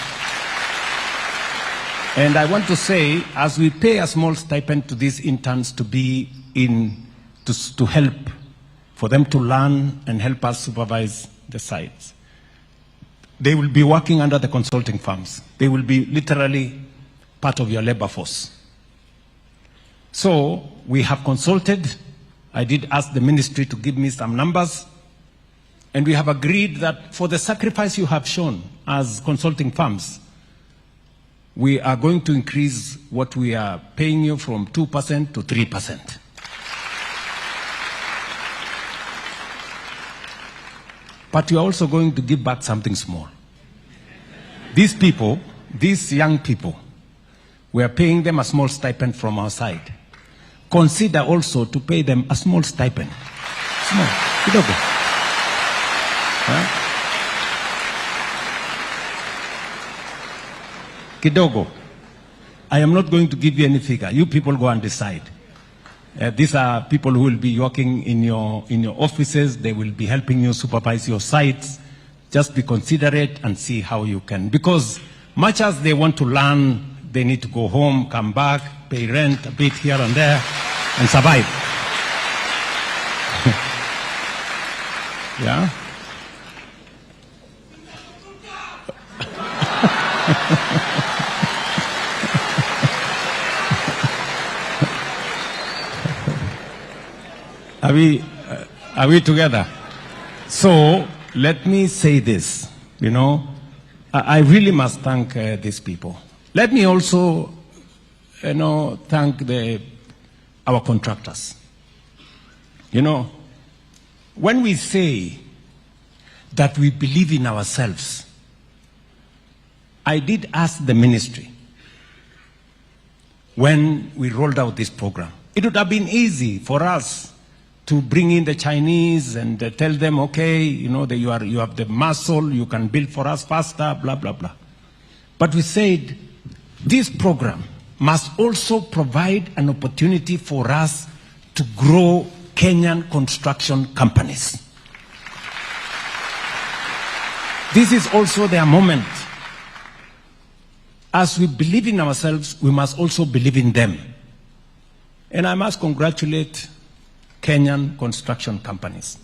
And I want to say, as we pay a small stipend to these interns to be to help, for them to learn and help us supervise the sites, they will be working under the consulting firms. They will be literally part of your labor force. So we have consulted. I did ask the ministry to give me some numbers. And we have agreed that for the sacrifice you have shown as consulting firms, we are going to increase what we are paying you from 2% to 3%. But you are also going to give back something small. These people, these young people, we are paying them a small stipend from our side. Consider also to pay them a small stipend Small. Kidogo. Huh? Kidogo. I am not going to give you any figure. You people go and decide. These are people who will be working in your offices. They will be helping you supervise your sites. Just be considerate and see how you can. Because much as they want to learn, they need to go home, come back, pay rent a bit here and there, and survive. Yeah? Are we together? So let me say this, you know, I really must thank these people. Let me also, you know, thank our contractors. You know, when we say that we believe in ourselves, I did ask the ministry when we rolled out this program. It would have been easy for us to bring in the Chinese and tell them, okay, you know, you have the muscle, you can build for us faster, blah, blah, blah. But we said this program must also provide an opportunity for us to grow Kenyan construction companies. This is also their moment. As we believe in ourselves, we must also believe in them. And I must congratulate Kenyan construction companies.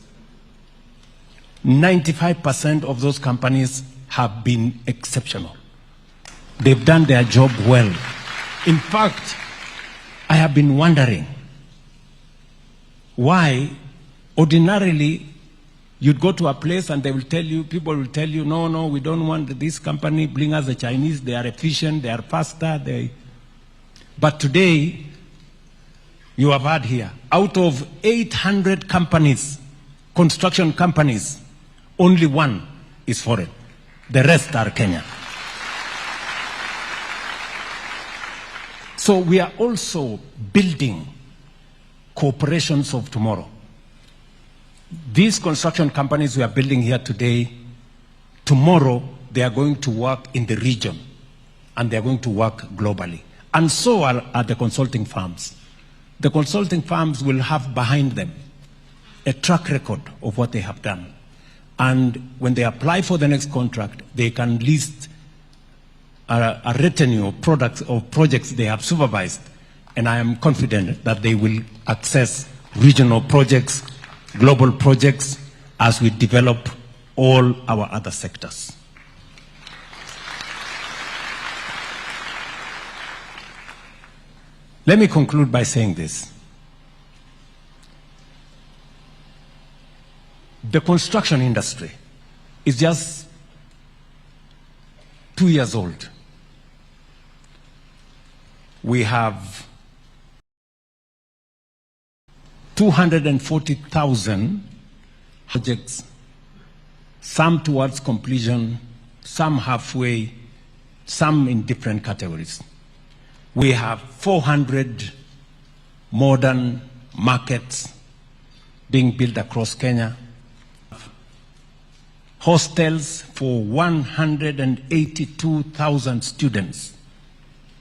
95% of those companies have been exceptional. They've done their job well. In fact, I have been wondering why ordinarily you'd go to a place and they will tell you, people will tell you, no, we don't want this company, bring us the Chinese, they are efficient, they are faster. But today, you have heard here, out of 800 companies, construction companies, only one is foreign. The rest are Kenyan. So we are also building corporations of tomorrow. These construction companies we are building here today, tomorrow they are going to work in the region and they are going to work globally. And so are the consulting firms. The consulting firms will have behind them a track record of what they have done. And when they apply for the next contract, they can list a retinue of products or projects they have supervised. And I am confident that they will access regional projects, global projects, as we develop all our other sectors. Let me conclude by saying this. The construction industry is just 2 years old. We have 240,000 projects, some towards completion, some halfway, some in different categories. We have 400 modern markets being built across Kenya. Hostels for 182,000 students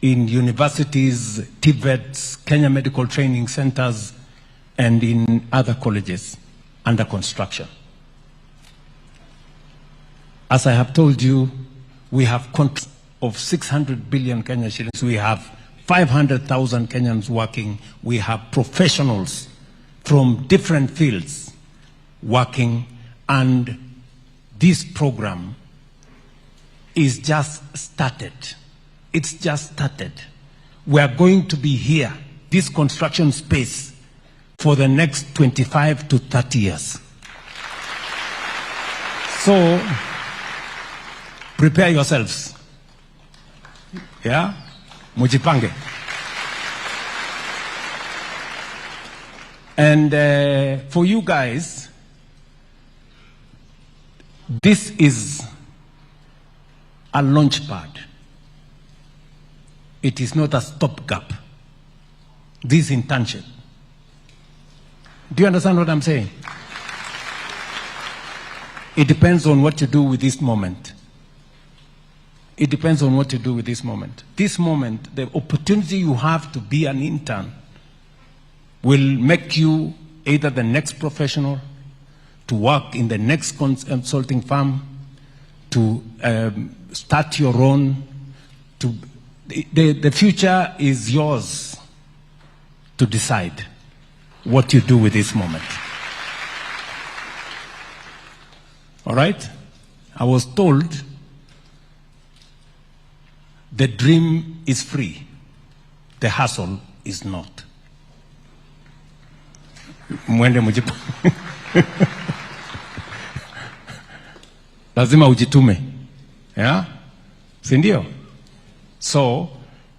in universities, TVETs, Kenya Medical Training Centers, and in other colleges under construction. As I have told you, we have contracts of 600 billion Kenyan shillings. We have 500,000 Kenyans working. We have professionals from different fields working, and this program is just started. It's just started. We are going to be here, this construction space, for the next 25 to 30 years. So, prepare yourselves. Yeah? Mujipange. And for you guys, this is a launch pad. It is not a stopgap. This is internship. Do you understand what I'm saying? It depends on what you do with this moment. It depends on what you do with this moment. This moment, the opportunity you have to be an intern will make you either the next professional, to work in the next consulting firm, to start your own. The future is yours to decide what you do with this moment. All right? I was told the dream is free, the hustle is not. Mwende mujipa. Lazima ujitume. Yeah? Sindio? So,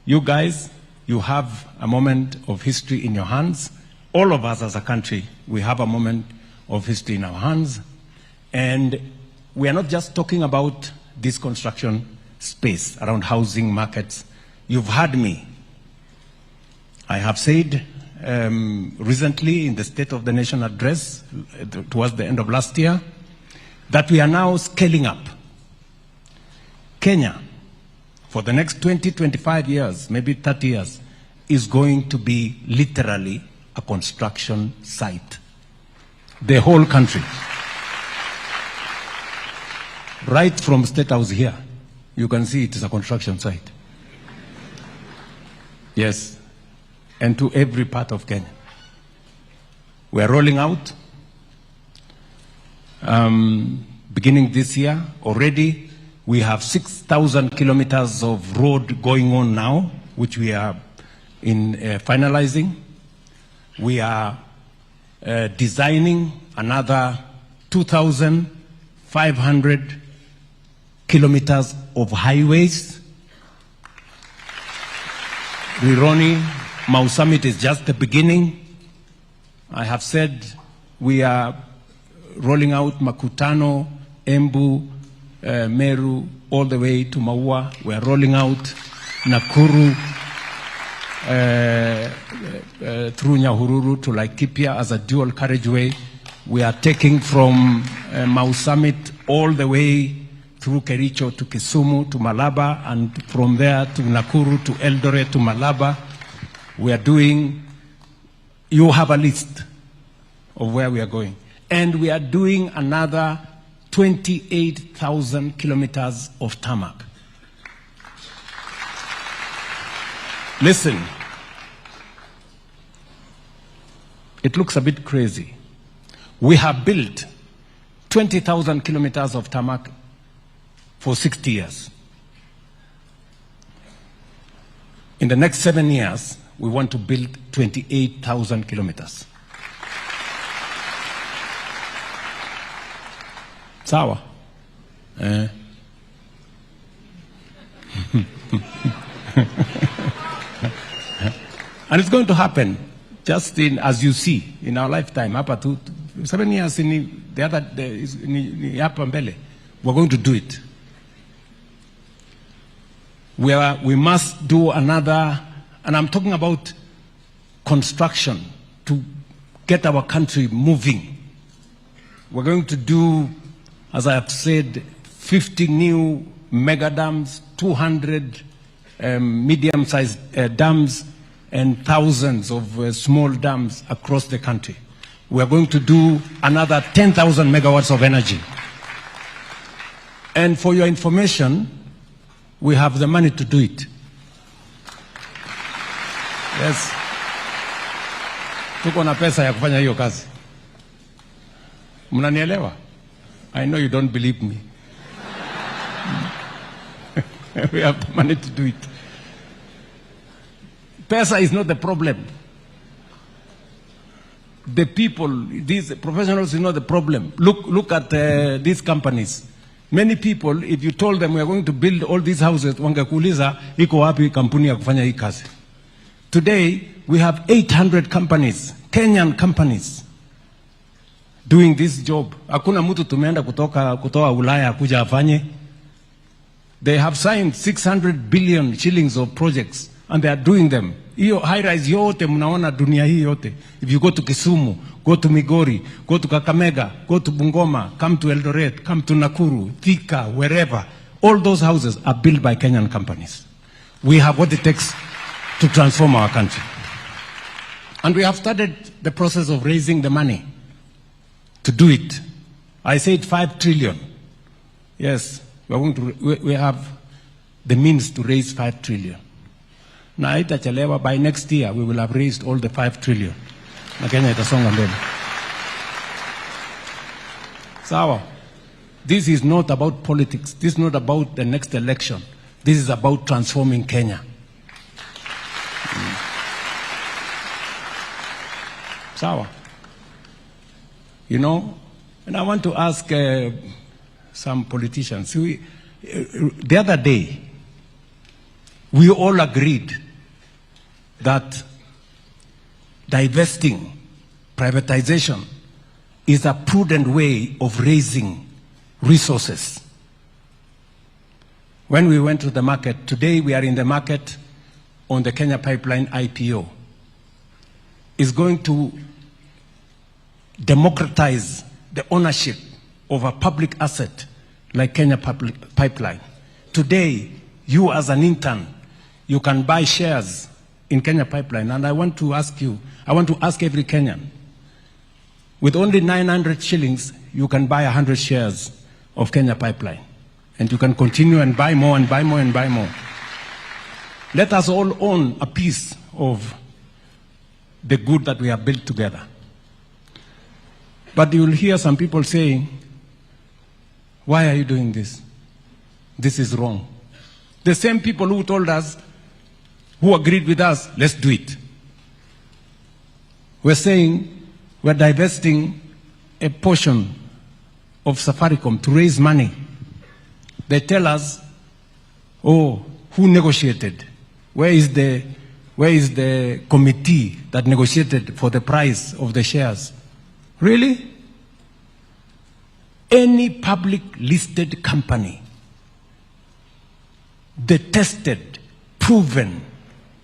you guys, you have a moment of history in your hands. All of us as a country, we have a moment of history in our hands. And we are not just talking about this construction space around housing markets. You've heard me. I have said recently in the State of the Nation address towards the end of last year that we are now scaling up. Kenya, for the next 20, 25 years, maybe 30 years, is going to be literally a construction site. The whole country. Right from State House here, you can see it is a construction site. Yes. And to every part of Kenya. We are rolling out, beginning this year, already we have 6,000 kilometers of road going on now, which we are finalizing. We are designing another 2,500 kilometers of highways. Rironi, Mau Summit is just the beginning. I have said we are rolling out Makutano, Embu, Meru, all the way to Maua. We are rolling out Nakuru, through Nyahururu to Laikipia as a dual carriageway. We are taking from Mau Summit all the way through Kericho to Kisumu to Malaba, and from there to Nakuru to Eldoret to Malaba. We are doing, you have a list of where we are going. And we are doing another 28,000 kilometers of tarmac. Listen, it looks a bit crazy. We have built 20,000 kilometers of tarmac for 60 years. In the next 7 years, we want to build 28,000 kilometers. Sawa. And it's going to happen just as you see, in our lifetime. Up to 7 years, in the other, we're going to do it. We must do another, and I'm talking about construction to get our country moving. We're going to do, as I have said, 50 new mega dams, 200 medium-sized dams, and thousands of small dams across the country. We are going to do another 10,000 megawatts of energy. And for your information, we have the money to do it. Yes. Tuko na pesa ya kufanya hiyo kazi. Mnanielewa? I know you don't believe me. We have the money to do it. Pesa is not the problem. The people, these professionals is not the problem. Look at these companies. Many people, if you told them we are going to build all these houses, wangekuuliza iko wapi kampuni ya kufanya hii kazi. Today, we have 800 companies, Kenyan companies, doing this job. Hakuna mtu tumeenda kutoa Ulaya kuja afanye. They have signed 600 billion shillings of projects and they are doing them. Hiyo high rise yote mnaona dunia hii yote. If you go to Kisumu, go to Migori, go to Kakamega, go to Bungoma, come to Eldoret, come to Nakuru, Thika, wherever, all those houses are built by Kenyan companies. We have what it takes to transform our country. And we have started the process of raising the money to do it. I said 5 trillion. Yes, we have the means to raise 5 trillion. Na itachelewa, by next year we will have raised all the 5 trillion. Na Kenya itasonga mbele. Sawa. This is not about politics. This is not about the next election. This is about transforming Kenya. Sawa. You know, and I want to ask some politicians. The other day, we all agreed that divesting, privatization, is a prudent way of raising resources. When we went to the market, today we are in the market on the Kenya Pipeline IPO. It's going to democratize the ownership of a public asset like Kenya Pipeline. Today, you as an intern, you can buy shares in Kenya Pipeline. And I want to ask you, I want to ask every Kenyan, with only 900 shillings, you can buy 100 shares of Kenya Pipeline. And you can continue and buy more and buy more and buy more. Let us all own a piece of the good that we have built together. But you will hear some people saying, why are you doing this? This is wrong. The same people who told us, who agreed with us, let's do it. We're saying we're divesting a portion of Safaricom to raise money. They tell us, oh, who negotiated? Where is the committee that negotiated for the price of the shares? Really? Any public listed company, the tested, proven,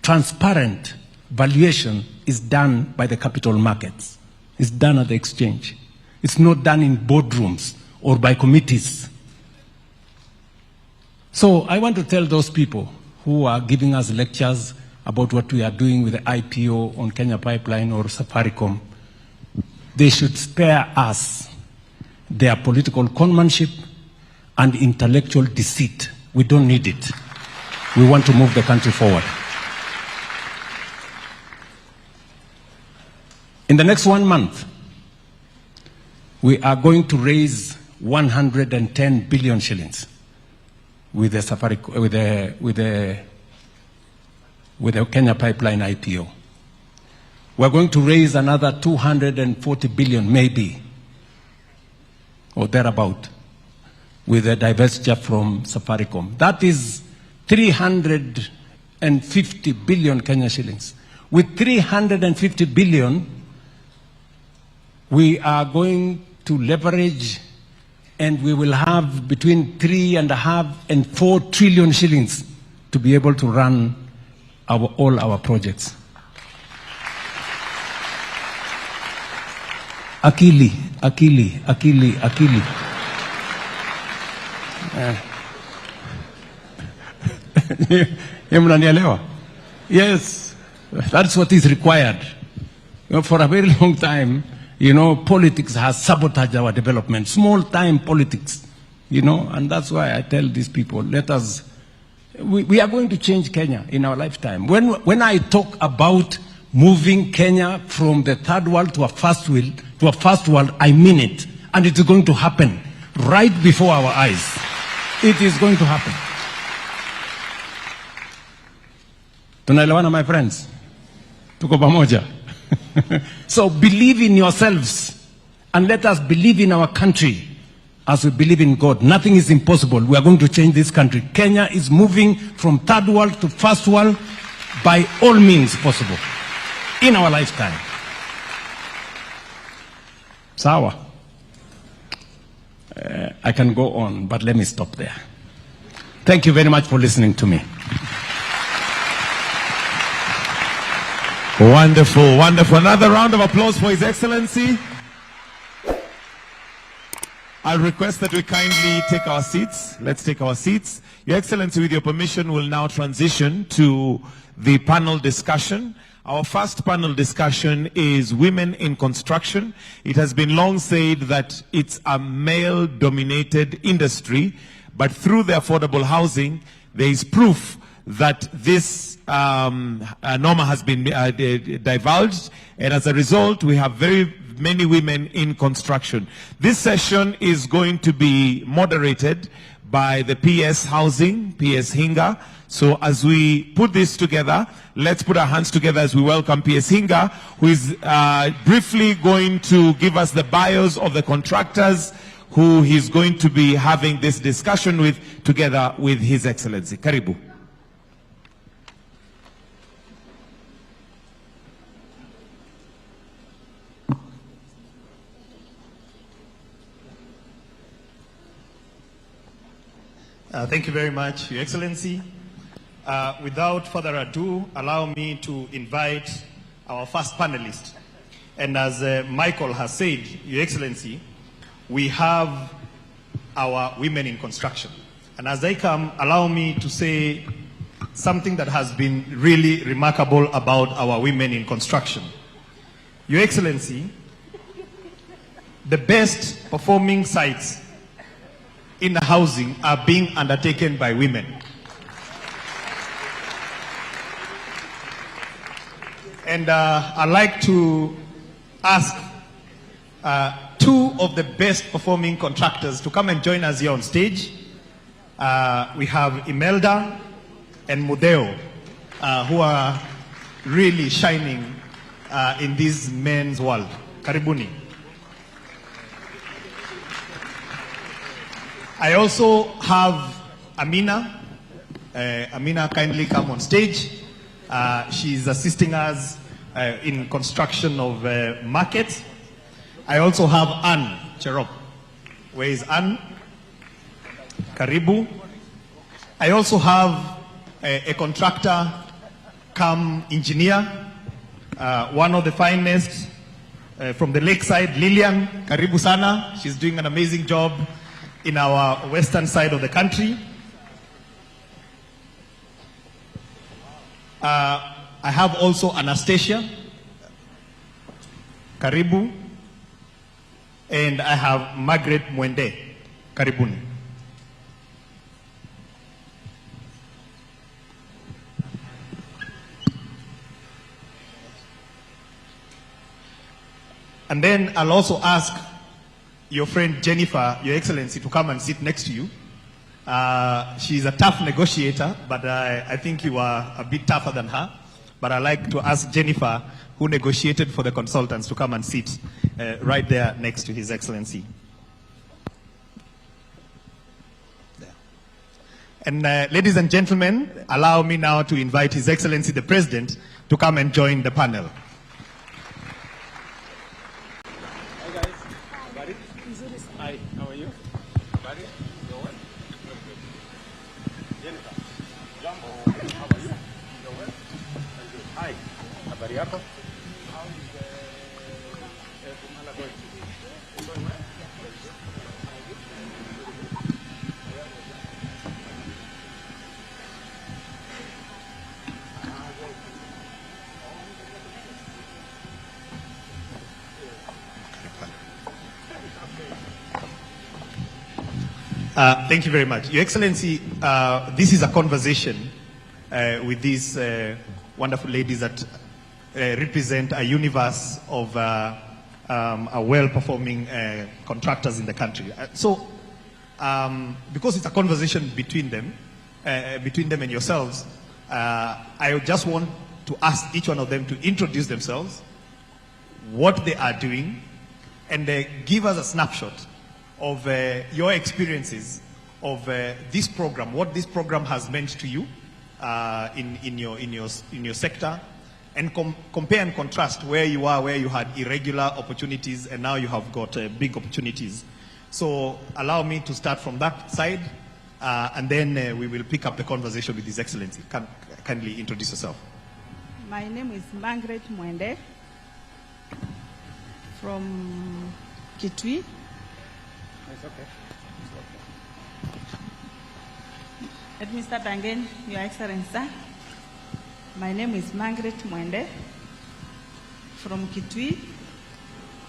transparent valuation is done by the capital markets. It's done at the exchange. It's not done in boardrooms or by committees. So I want to tell those people who are giving us lectures about what we are doing with the IPO on Kenya Pipeline or Safaricom, they should spare us their political conmanship and intellectual deceit. We don't need it. We want to move the country forward. In the next 1 month, we are going to raise 110 billion shillings with the with the Kenya Pipeline IPO. We're going to raise another 240 billion, maybe, or thereabout, with the divestiture from Safaricom. That is 350 billion Kenya shillings. With 350 billion, we are going to leverage, and we will have between 3.5 and 4 trillion shillings to be able to run all our projects. Akili. Yes, that's what is required. For a very long time, politics has sabotaged our development, small-time politics, and that's why I tell these people, we are going to change Kenya in our lifetime. When I talk about moving Kenya from the third world to a first world, I mean it. And it's going to happen right before our eyes. It is going to happen. Tunaelewana, my friends? Tuko pamoja. So believe in yourselves and let us believe in our country as we believe in God. Nothing is impossible. We are going to change this country. Kenya is moving from third world to first world by all means possible in our lifetime. Sawa. I can go on, but let me stop there. Thank you very much for listening to me. Wonderful, wonderful. Another round of applause for His Excellency. I'll request that we kindly take our seats. Let's take our seats. Your Excellency, with your permission, will now transition to the panel discussion. Our first panel discussion is women in construction. It has been long said that it's a male-dominated industry, but through the affordable housing, there is proof that this norma has been divulged, and as a result, we have very many women in construction. This session is going to be moderated by the PS Housing, PS Hinga. So as we put this together, let's put our hands together as we welcome PS Hinga, who is briefly going to give us the bios of the contractors who he's going to be having this discussion with, together with His Excellency. Karibu. Thank you very much, Your Excellency. Without further ado, allow me to invite our first panelist. And as Michael has said, Your Excellency, we have our women in construction. And as they come, allow me to say something that has been really remarkable about our women in construction. Your Excellency, the best performing sites in the housing are being undertaken by women. And I'd like to ask two of the best performing contractors to come and join us here on stage. We have Imelda and Mudeo, who are really shining in this men's world. Karibuni. I also have Amina. Amina, kindly come on stage. She's assisting us in construction of markets. I also have Anne Cherop. Where is Anne? Karibu. I also have a contractor come engineer, one of the finest from the lakeside, Lillian. Karibu sana. She's doing an amazing job in our western side of the country. I have also Anastasia, Karibu, and I have Margaret Mwende, Karibuni. And then I'll also ask your friend Jennifer, Your Excellency, to come and sit next to you. She's a tough negotiator, but I think you are a bit tougher than her. But I'd like to ask Jennifer, who negotiated for the consultants, to come and sit right there next to His Excellency. There. And ladies and gentlemen, allow me now to invite His Excellency the President to come and join the panel. Hi, how are you? Buddy, you're well? Good. Jennifer, Jambo, how are you? You're well? Very good. Hi, habari yako? How is Kumala going? It's going well? Very good. Thank you very much. Your Excellency, this is a conversation with these wonderful ladies that represent a universe of a well-performing contractors in the country. Because it's a conversation between them and yourselves, I just want to ask each one of them to introduce themselves, what they are doing, and give us a snapshot of your experiences of this program, what this program has meant to you in your sector, and compare and contrast where you are, where you had irregular opportunities, and now you have got big opportunities. So allow me to start from that side, and then we will pick up the conversation with His Excellency. Kindly introduce yourself. My name is Margaret Mwende from Kitui. It's okay. Let me start again, Your Excellency. My name is Margaret Mwende from Kitui.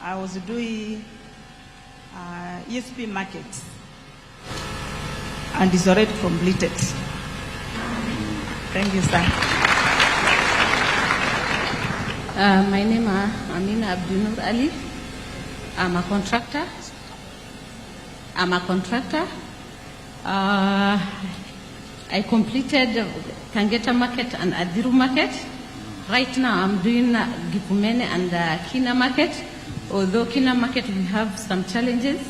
I was doing ESP markets and it's already completed. Thank you, sir. My name is Amina Abdunur Ali. I'm a contractor. I completed Kangeta market and Adiru market. Right now I'm doing Gipumene and Kina market. Although Kina market we have some challenges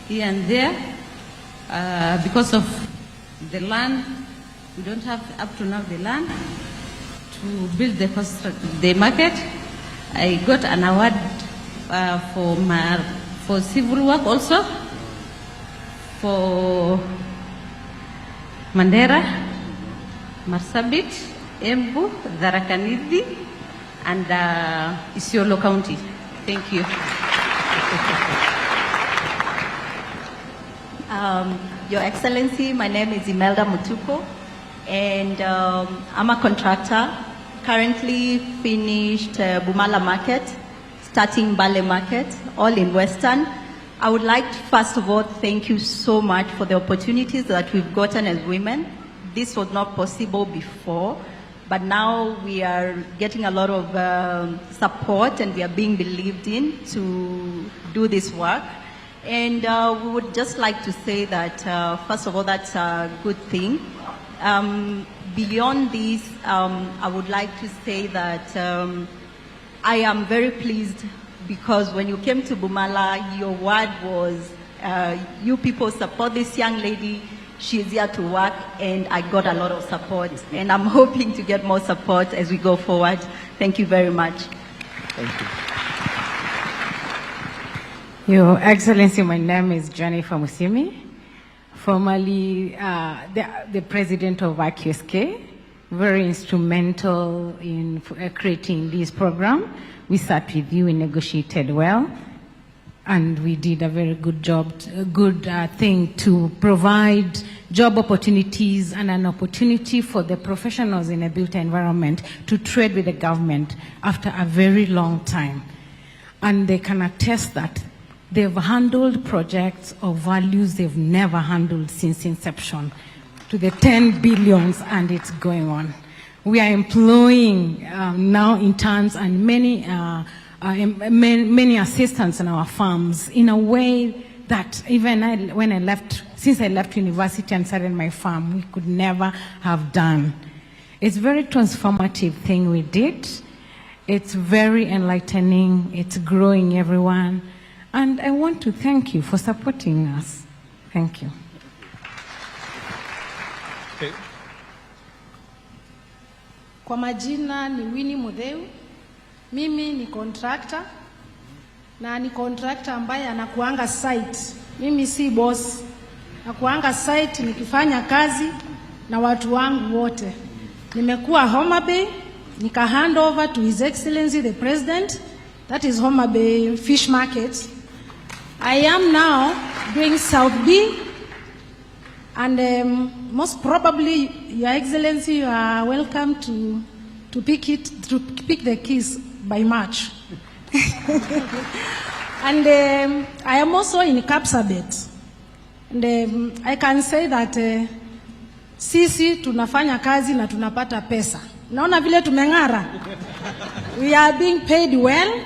here and there because of the land. We don't have up to now the land to build the market. I got an award for civil work also for Mandera, Marsabit, Embu, Dharakanidhi, and Isiolo County. Thank you. Your Excellency, my name is Imelda Mutuko, and I'm a contractor. Currently finished Bumala Market, starting Bale Market, all in Western. I would like to, first of all, thank you so much for the opportunities that we've gotten as women. This was not possible before, but now we are getting a lot of support and we are being believed in to do this work. And we would just like to say that, first of all, that's a good thing. Beyond this, I would like to say that I am very pleased because when you came to Bumala, your word was, you people support this young lady, she's here to work, and I got a lot of support. And I'm hoping to get more support as we go forward. Thank you very much. Thank you. Your Excellency, my name is Jennifer Musimi, formerly the president of RQSK, very instrumental in creating this program. We sat with you and negotiated well, and we did a very good job, a good thing to provide job opportunities and an opportunity for the professionals in a built environment to trade with the government after a very long time. And they can attest that they've handled projects of values they've never handled since inception to the 10 billions, and it's going on. We are employing now interns and many assistants in our farms in a way that even when I left, since I left university and started my farm, we could never have done. It's a very transformative thing we did. It's very enlightening. It's growing everyone. And I want to thank you for supporting us. Thank you. Okay. Kwa majina ni Winnie Mudheu. Mimi ni contractor na ni contractor ambaye anakuanga site. Mimi si boss. Nakuanga site nikifanya kazi na watu wangu wote. Nimekuwa Homa Bay, nika hand over to His Excellency the President. That is Homa Bay Fish Market. I am now doing South B, and most probably, Your Excellency, you are welcome to pick the keys by March. And I am also in Kapsabet. And I can say that sisi tunafanya kazi na tunapata pesa. Naona vile tumeng'ara. We are being paid well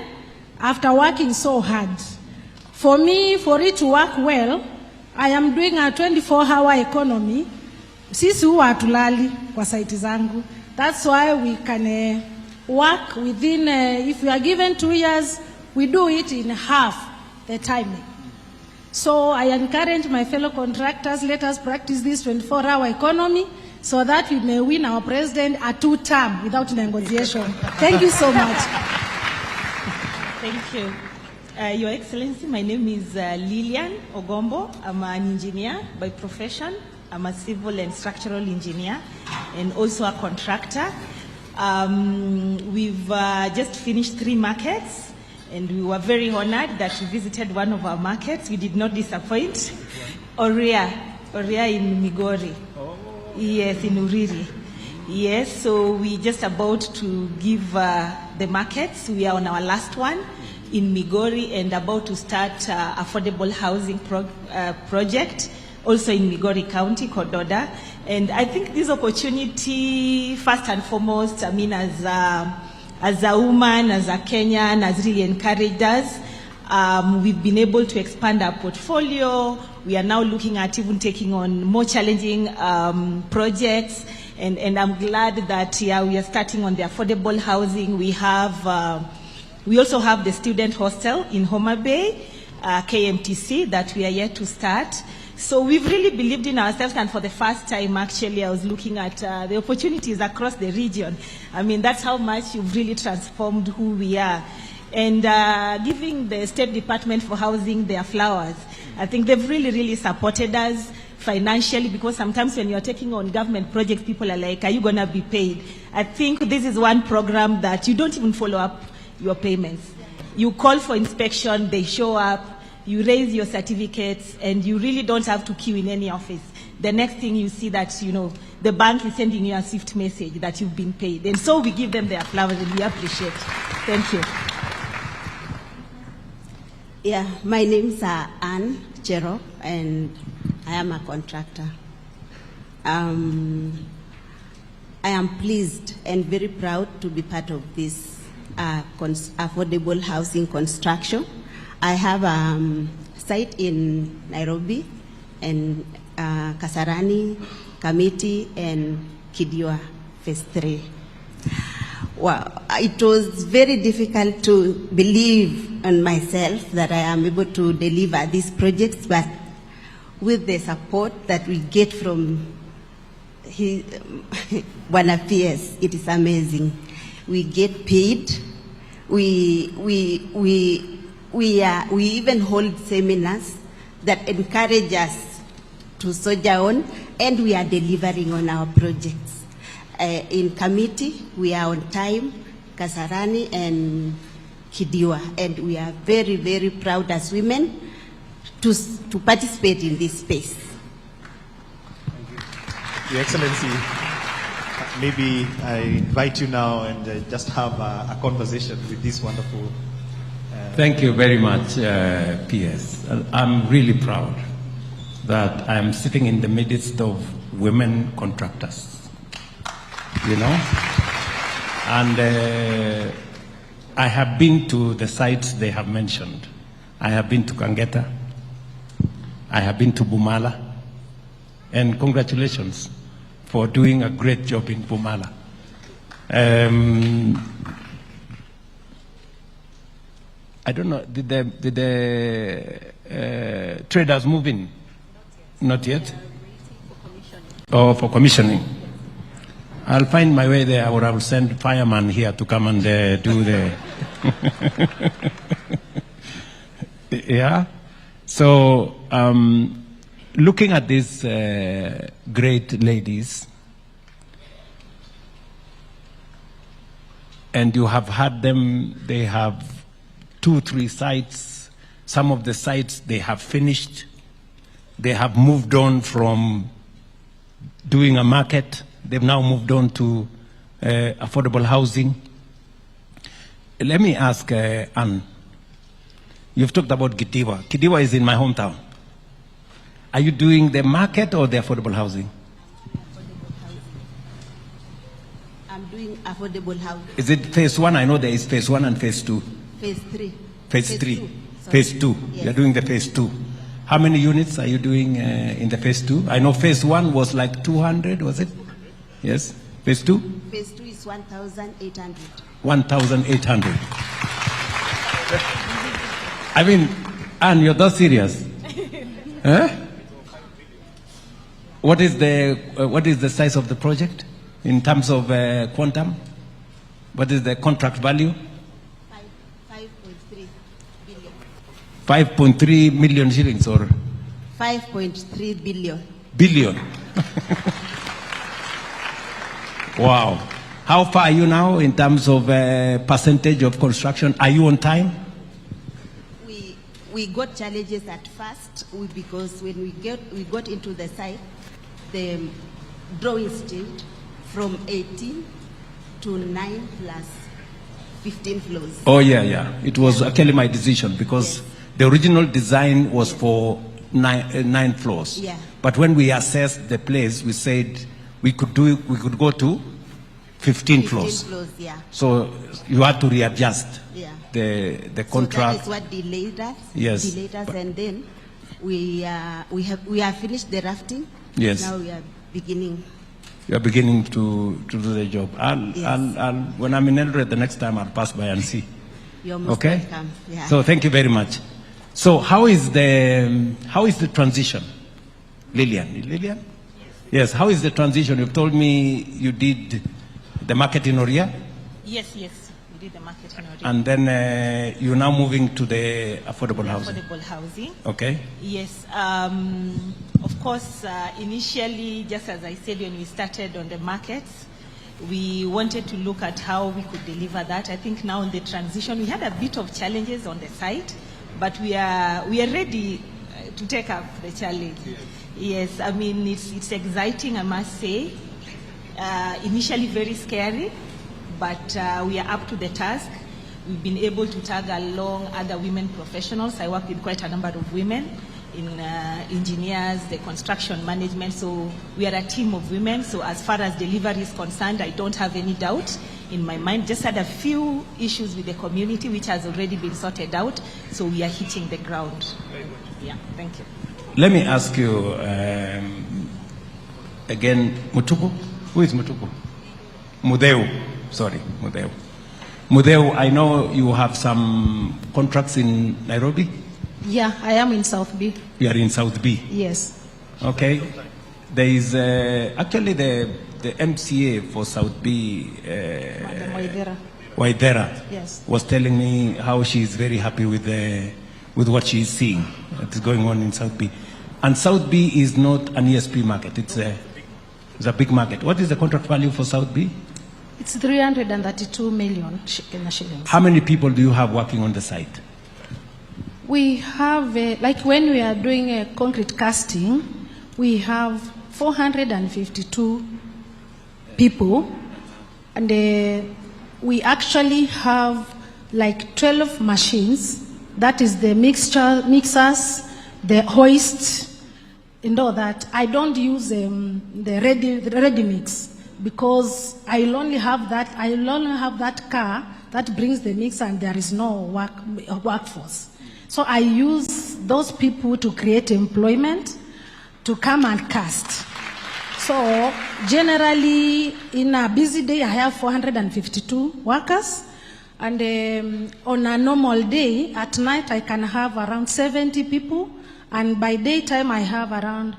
after working so hard. For me, for it to work well, I am doing a 24-hour economy. Sisi huwa hatulali kwa site zangu. That's why we can work within, if we are given 2 years, we do it in half the time. So I encourage my fellow contractors, let us practice this 24-hour economy so that we may win our president a 2-term without negotiation. Thank you so much. Thank you. Your Excellency, my name is Lillian Ogombo. I'm an engineer by profession. I'm a civil and structural engineer and also a contractor. We've just finished 3 markets, and we were very honored that we visited one of our markets. We did not disappoint. Oria in Migori. Yes, in Uriri. Yes, so we're just about to give the markets. We are on our last one in Migori and about to start affordable housing project, also in Migori County, Kododa. And I think this opportunity, first and foremost, I mean, as a woman, as a Kenyan, has really encouraged us. We've been able to expand our portfolio. We are now looking at even taking on more challenging projects. And I'm glad that we are starting on the affordable housing. We also have the student hostel in Homa Bay, KMTC, that we are yet to start. So we've really believed in ourselves, and for the first time, actually, I was looking at the opportunities across the region. I mean, that's how much you've really transformed who we are. And giving the State Department for Housing their flowers. I think they've really supported us financially, because sometimes when you're taking on government projects, people are like, are you going to be paid? I think this is one program that you don't even follow up your payments. You call for inspection, they show up, you raise your certificates, and you really don't have to queue in any office. The next thing you see that, you know, the bank is sending you a swift message that you've been paid. And so we give them their flowers and we appreciate it. Thank you. Yeah, my name's Anne Jero, and I am a contractor. I am pleased and very proud to be part of this affordable housing construction. I have a site in Nairobi, and Kasarani, Kamiti, and Kidiwa, Phase 3. Well, it was very difficult to believe in myself that I am able to deliver these projects, but with the support that we get from Bwana PS, it is amazing. We get paid. We even hold seminars that encourage us to soldier on, and we are delivering on our projects. In committee, we are on time, Kasarani and Kidiwa, and we are very proud as women to participate in this space. Your Excellency, maybe I invite you now and just have a conversation with this wonderful. Thank you very much, PS. I'm really proud that I'm sitting in the midst of women contractors. You know, and I have been to the sites they have mentioned. I have been to Kangeta, I have been to Bumala, and congratulations for doing a great job in Bumala. I don't know, did the traders move in? Not yet? Oh, for commissioning. I'll find my way there, or I will send fireman here to come and do the... Yeah? So, looking at these great ladies, and you have had them, they have 2-3 sites. Some of the sites they have finished. They have moved on from doing a market. They've now moved on to affordable housing. Let me ask Anne, you've talked about Kidiwa. Kidiwa is in my hometown. Are you doing the market or the affordable housing? Affordable housing. I'm doing affordable housing. Is it phase 1? I know there is phase 1 and phase 2. Phase 3. Phase 3. 2. Phase 2. Yes. You're doing the phase 2. How many units are you doing in the phase 2? I know phase 1 was like 200, was it? Yes. Phase 2? Phase 2 is 1,800. 1,800. I mean, Anne, you're that serious? Huh? What is the size of the project in terms of quantum? What is the contract value? 5.3 billion. 5.3 million shillings or? 5.3 billion. Billion. Wow. How far are you now in terms of percentage of construction? Are you on time? We got challenges at first because when we got into the site, the drawings changed from 18 to 9 plus 15 floors. Oh yeah. It was actually my decision because the original design was for 9 floors. Yeah. But when we assessed the place, we said we could go to 15 floors. 15 floors, yeah. So you had to readjust the contract. So that is what delayed us. Yes. And then we have finished the rafting. Yes. Now we are beginning. You are beginning to do the job. I'll when I'm in Eldoret the next time, I'll pass by and see. You're most welcome. Yeah. So thank you very much. So how is the transition? Lillian? Yes, how is the transition? You've told me you did the market in Oria? Yes, we did the market in Oria. And then you're now moving to the affordable housing. Affordable housing. Okay. Yes. Of course, initially, just as I said, when we started on the markets, we wanted to look at how we could deliver that. I think now in the transition, we had a bit of challenges on the site, but we are ready to take up the challenge. Yes, I mean, it's exciting, I must say. Initially very scary, but we are up to the task. We've been able to tag along other women professionals. I work with quite a number of women in engineers, the construction management. So we are a team of women. So as far as delivery is concerned, I don't have any doubt in my mind. Just had a few issues with the community, which has already been sorted out. So we are hitting the ground. Yeah, thank you. Let me ask you again, Mutuku? Who is Mutuku? Mudeu. Sorry, Mudeu. Mudeu, I know you have some contracts in Nairobi? Yeah, I am in South B. You are in South B? Yes. Okay. There is actually the MCA for South B, Waidera, yes, was telling me how she is very happy with what she is seeing that is going on in South B. And South B is not an ESP market. It's a big market. What is the contract value for South B? It's 332 million shillings. How many people do you have working on the site? We have, like when we are doing a concrete casting, we have 452 people, and we actually have like 12 machines. That is the mixers, the hoist, and all that. I don't use the ready mix because I'll only have that car that brings the mix, and there is no workforce. So I use those people to create employment, to come and cast. So generally, in a busy day, I have 452 workers. And on a normal day, at night, I can have around 70 people. And by daytime, I have around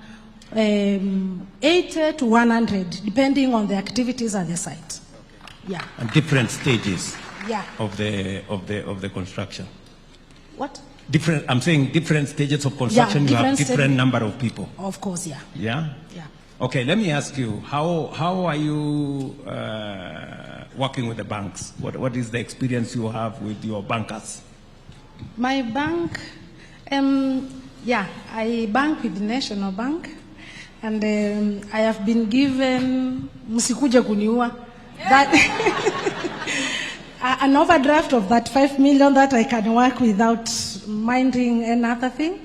80 to 100, depending on the activities at the site. Yeah. And different stages yeah. of the construction. What? Different. I'm saying different stages of construction. Yeah, you have different number of people. Of course, yeah. Yeah. Yeah. Okay. Let me ask you, how are you working with the banks? What is the experience you have with your bankers? My bank, I bank with the National Bank, and I have been given msikuje kuniua that an overdraft of that 5 million that I can work without minding another thing.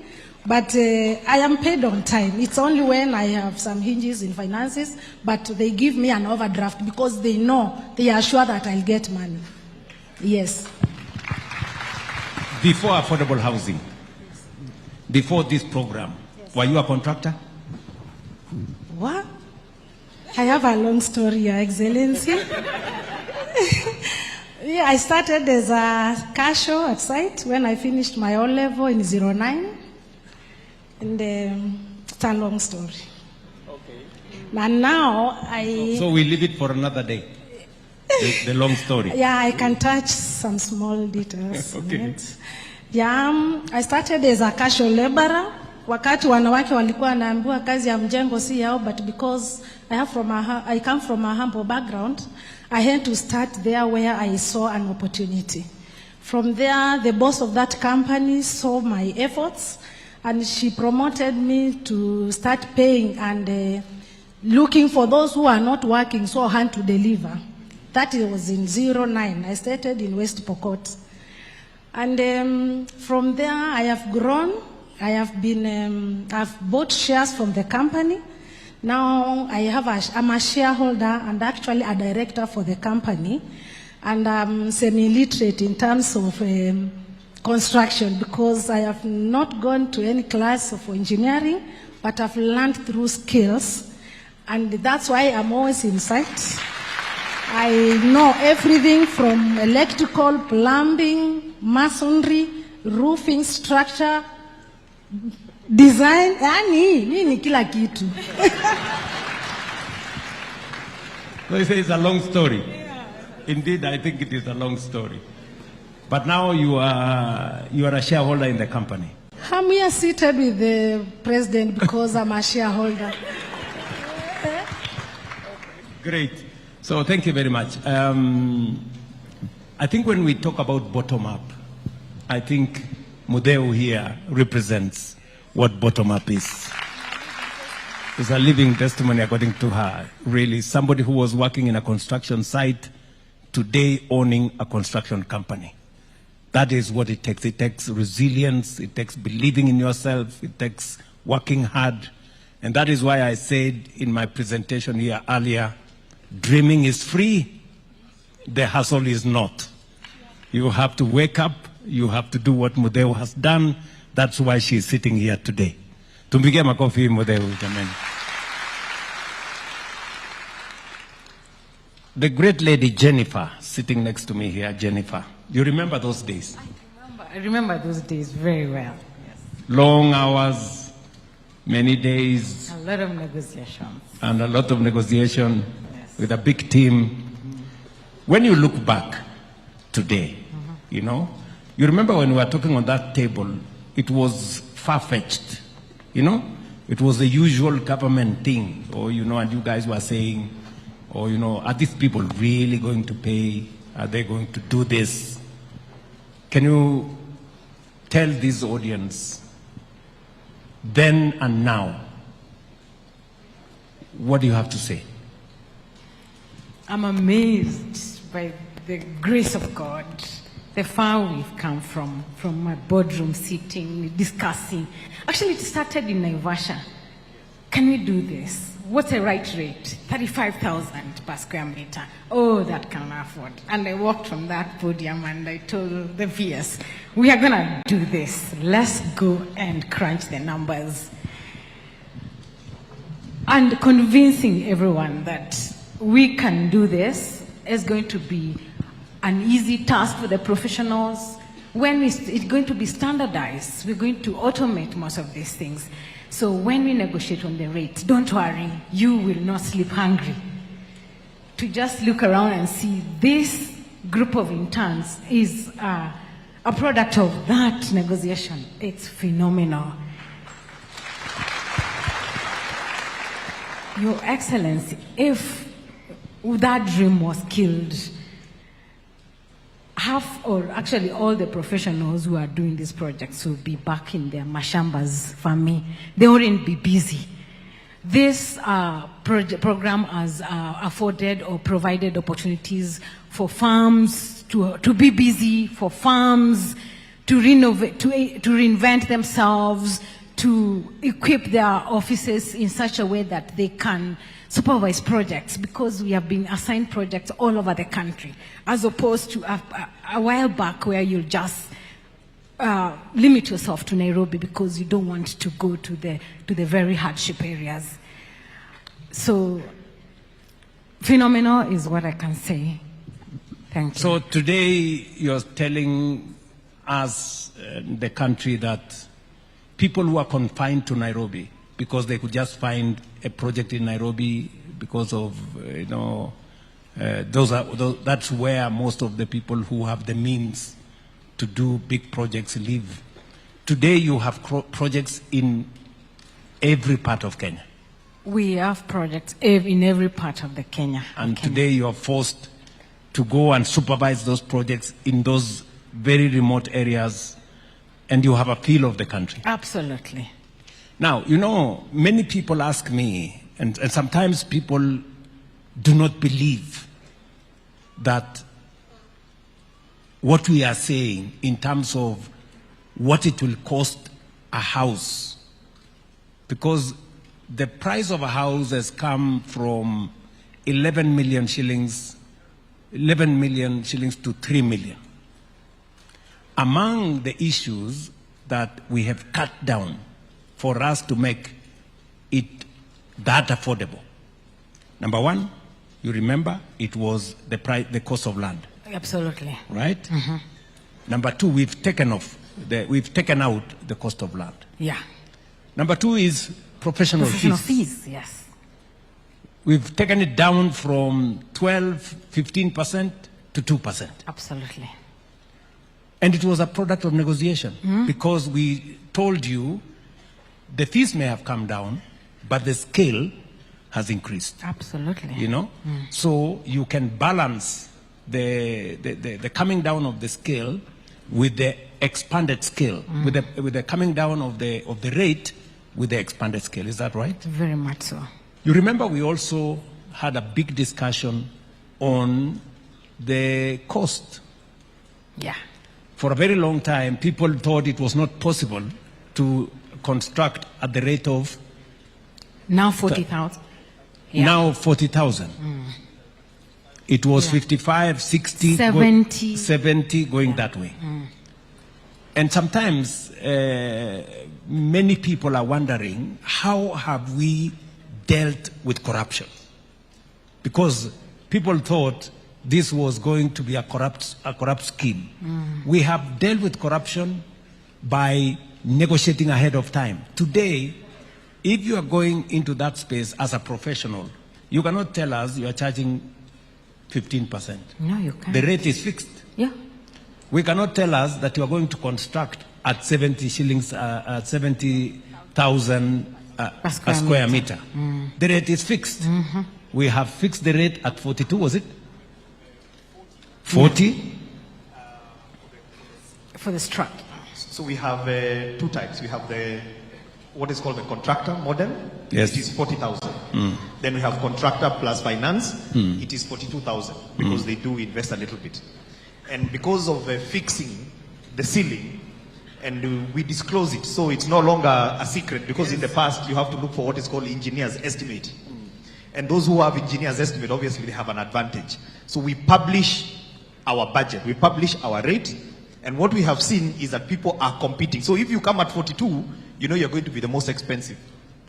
But I am paid on time. It's only when I have some hinges in finances, but they give me an overdraft because they are sure that I'll get money. Yes. Before affordable housing, before this program, were you a contractor? What? I have a long story, Your Excellency. Yeah, I started as a cashier at site when I finished my O-level in 09. And it's a long story. Okay. And now So we leave it for another day. The long story. Yeah, I can touch some small details. Okay. Yeah, I started as a casual laborer. Wakati wanawake walikuwa wanaambiwa kazi ya mjengo si yao, but because I come from a humble background, I had to start there where I saw an opportunity. From there, the boss of that company saw my efforts, and she promoted me to start paying and looking for those who are not working, so hand to deliver. That was in 09. I started in West Pokot. And from there, I have grown. I have been, I've bought shares from the company. Now I'm a shareholder and actually a director for the company. And I'm semi-literate in terms of construction because I have not gone to any class of engineering, but I've learned through skills. And that's why I'm always in sight. I know everything from electrical, plumbing, masonry, roofing, structure, design, nini kila kitu. So you say it's a long story. Yeah. Indeed, I think it is a long story. But now you are a shareholder in the company. I'm here seated with the president because I'm a shareholder. Great. So thank you very much. I think when we talk about bottom-up, I think Mudeu here represents what bottom-up is. It's a living testimony, according to her. Really, somebody who was working in a construction site, today owning a construction company. That is what it takes. It takes resilience. It takes believing in yourself. It takes working hard. And that is why I said in my presentation here earlier, dreaming is free. The hustle is not. You have to wake up. You have to do what Mudeu has done. That's why she's sitting here today. Tumpigie makofi Mudeu, jamani. The great lady Jennifer, sitting next to me here, Jennifer. You remember those days? I remember those days very well. Yes. Long hours, many days. A lot of negotiations. And a lot of negotiation, yes, with a big team. When you look back today, you know, you remember when we were talking on that table, it was far-fetched, you know? It was the usual government thing, or, you know, and you guys were saying, or, you know, are these people really going to pay? Are they going to do this? Can you tell this audience, then and now, what do you have to say? I'm amazed by the grace of God, the far we've come from my boardroom sitting, discussing. Actually, it started in Naivasha. Can we do this? What's the right rate? 35,000 per square meter. Oh, that can afford. And I walked from that podium and I told the PS, we are going to do this. Let's go and crunch the numbers. And convincing everyone that we can do this is going to be an easy task for the professionals. When it's going to be standardized, we're going to automate most of these things. So when we negotiate on the rate, don't worry, you will not sleep hungry. To just look around and see this group of interns is a product of that negotiation. It's phenomenal. Your Excellency, if that dream was killed, half or actually all the professionals who are doing these projects will be back in their mashambas farming. They wouldn't be busy. This program has afforded or provided opportunities for farms to be busy, for farms to renovate, to reinvent themselves, to equip their offices in such a way that they can supervise projects, because we have been assigned projects all over the country, as opposed to a while back where you'll just limit yourself to Nairobi because you don't want to go to the very hardship areas. So, phenomenal is what I can say. Thank you. So today you're telling us, the country, that people who are confined to Nairobi because they could just find a project in Nairobi because of, you know, that's where most of the people who have the means to do big projects live. Today you have projects in every part of Kenya. We have projects in every part of the Kenya. And today you are forced to go and supervise those projects in those very remote areas, and you have a feel of the country. Absolutely. Now, you know, many people ask me, and sometimes people do not believe that what we are saying in terms of what it will cost a house, because the price of a house has come from 11 million shillings to 3 million. Among the issues that we have cut down for us to make it that affordable, number one, you remember, it was the cost of land. Absolutely. Right? Mm-hmm. Number two, we've taken out the cost of land. Yeah. Number two is professional fees. Yes. We've taken it down from 15% to 2%. Absolutely. And it was a product of negotiation because we told you the fees may have come down, but the scale has increased. Absolutely. You know? So you can balance the coming down of the scale with the expanded scale, with the coming down of the rate with the expanded scale. Is that right? Very much so. You remember we also had a big discussion on the cost. Yeah. For a very long time, people thought it was not possible to construct at the rate of now 40,000. Yeah. Now 40,000. It was 55, 60, 70 going that way. And sometimes many people are wondering, how have we dealt with corruption? Because people thought this was going to be a corrupt scheme. We have dealt with corruption by negotiating ahead of time. Today, if you are going into that space as a professional, you cannot tell us you are charging 15%. No, you can't. The rate is fixed. Yeah. We cannot tell us that you are going to construct at 70 shillings, at 70,000 a square meter. The rate is fixed. We have fixed the rate at 42, was it? 40? For the strut. So we have two types. We have what is called the contractor model. Yes. It is 40,000. Then we have contractor plus finance. It is 42,000 because they do invest a little bit. And because of fixing the ceiling, and we disclose it, so it's no longer a secret, because in the past you have to look for what is called engineer's estimate. And those who have engineer's estimate, obviously they have an advantage. So we publish our budget, we publish our rate, and what we have seen is that people are competing. So if you come at 42, you know you're going to be the most expensive.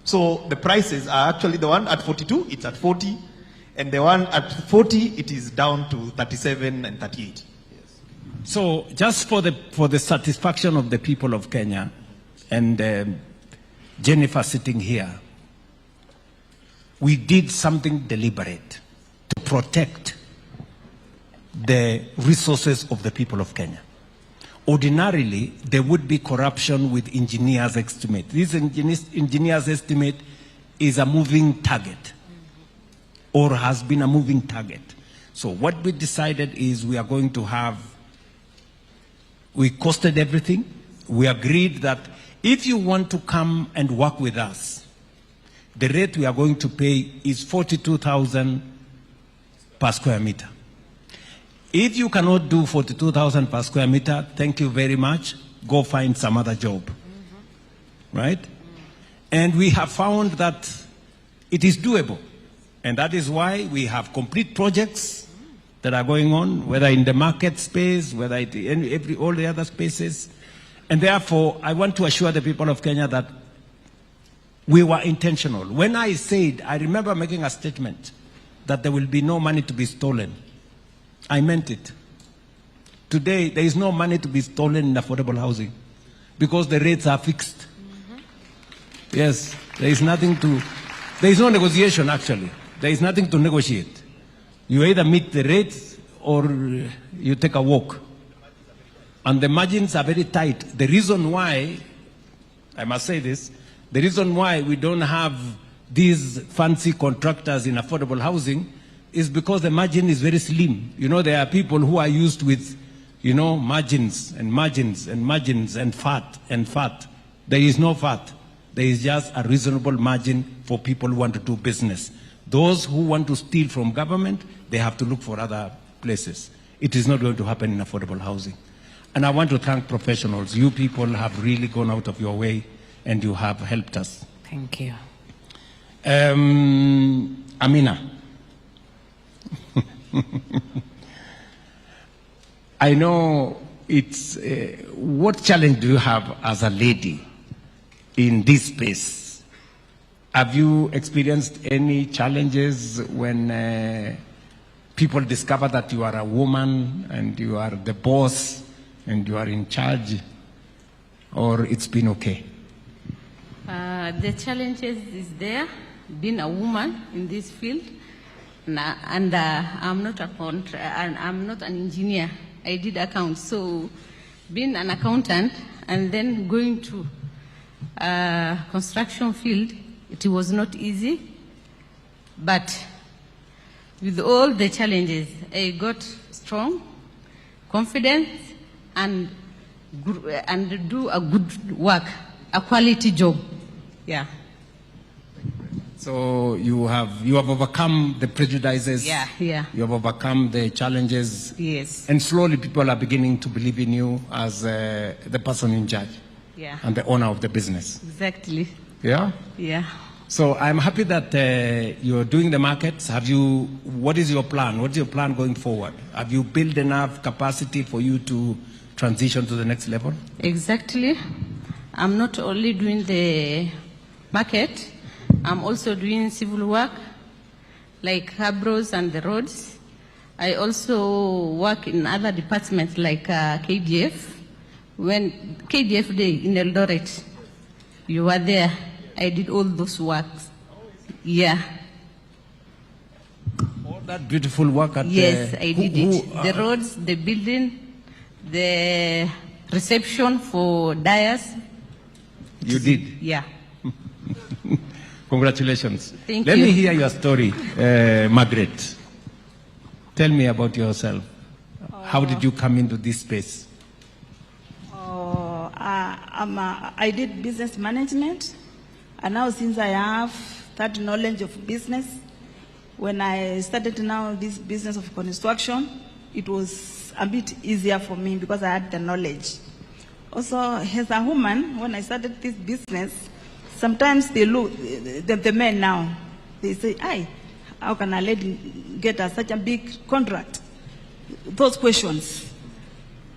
So the prices are actually, the one at 42, it's at 40, and the one at 40, it is down to 37 and 38. So just for the satisfaction of the people of Kenya, and Jennifer sitting here, we did something deliberate to protect the resources of the people of Kenya. Ordinarily, there would be corruption with engineers' estimate. This engineers' estimate is a moving target, or has been a moving target. So what we decided is we are going to have, we costed everything. We agreed that if you want to come and work with us, the rate we are going to pay is 42,000 per square meter. If you cannot do 42,000 per square meter, thank you very much. Go find some other job. Right? And we have found that it is doable. And that is why we have complete projects that are going on, whether in the market space, whether in all the other spaces. And therefore, I want to assure the people of Kenya that we were intentional. When I said, I remember making a statement that there will be no money to be stolen. I meant it. Today, there is no money to be stolen in affordable housing because the rates are fixed. Yes, there is no negotiation actually. There is nothing to negotiate. You either meet the rates or you take a walk. And the margins are very tight. The reason why, I must say this, the reason why we don't have these fancy contractors in affordable housing is because the margin is very slim. You know, there are people who are used with, you know, margins and margins and margins and fat and fat. There is no fat. There is just a reasonable margin for people who want to do business. Those who want to steal from government, they have to look for other places. It is not going to happen in affordable housing. And I want to thank professionals. You people have really gone out of your way and you have helped us. Thank you. Amina. I know it's, what challenge do you have as a lady in this space? Have you experienced any challenges when people discover that you are a woman and you are the boss and you are in charge, or it's been okay? The challenges is there, being a woman in this field, and I'm not I'm not an engineer. I did accounts, so being an accountant and then going to construction field, it was not easy. But with all the challenges, I got strong, confidence, and do a good work, a quality job. Yeah. So you have overcome the prejudices. Yeah, yeah. You have overcome the challenges. Yes. And slowly people are beginning to believe in you as the person in charge. Yeah. And the owner of the business. Exactly. Yeah? Yeah. So I'm happy that you're doing the markets. What is your plan? What's your plan going forward? Have you built enough capacity for you to transition to the next level? Exactly. I'm not only doing the market, I'm also doing civil work, like harbors and the roads. I also work in other departments like KDF. When KDF Day in Eldoret, you were there. I did all those works. Yeah. All that beautiful work at yes, I did it. The roads, the building, the reception for dyers. You did? Yeah. Congratulations. Thank Let you. me hear your story, Margaret. Tell me about yourself. How did you come into this space? I did business management, and now since I have that knowledge of business, when I started now this business of construction, it was a bit easier for me because I had the knowledge. Also, as a woman, when I started this business, sometimes they look, the men now, they say, "Aye, how can a lady get such a big contract?" Those questions.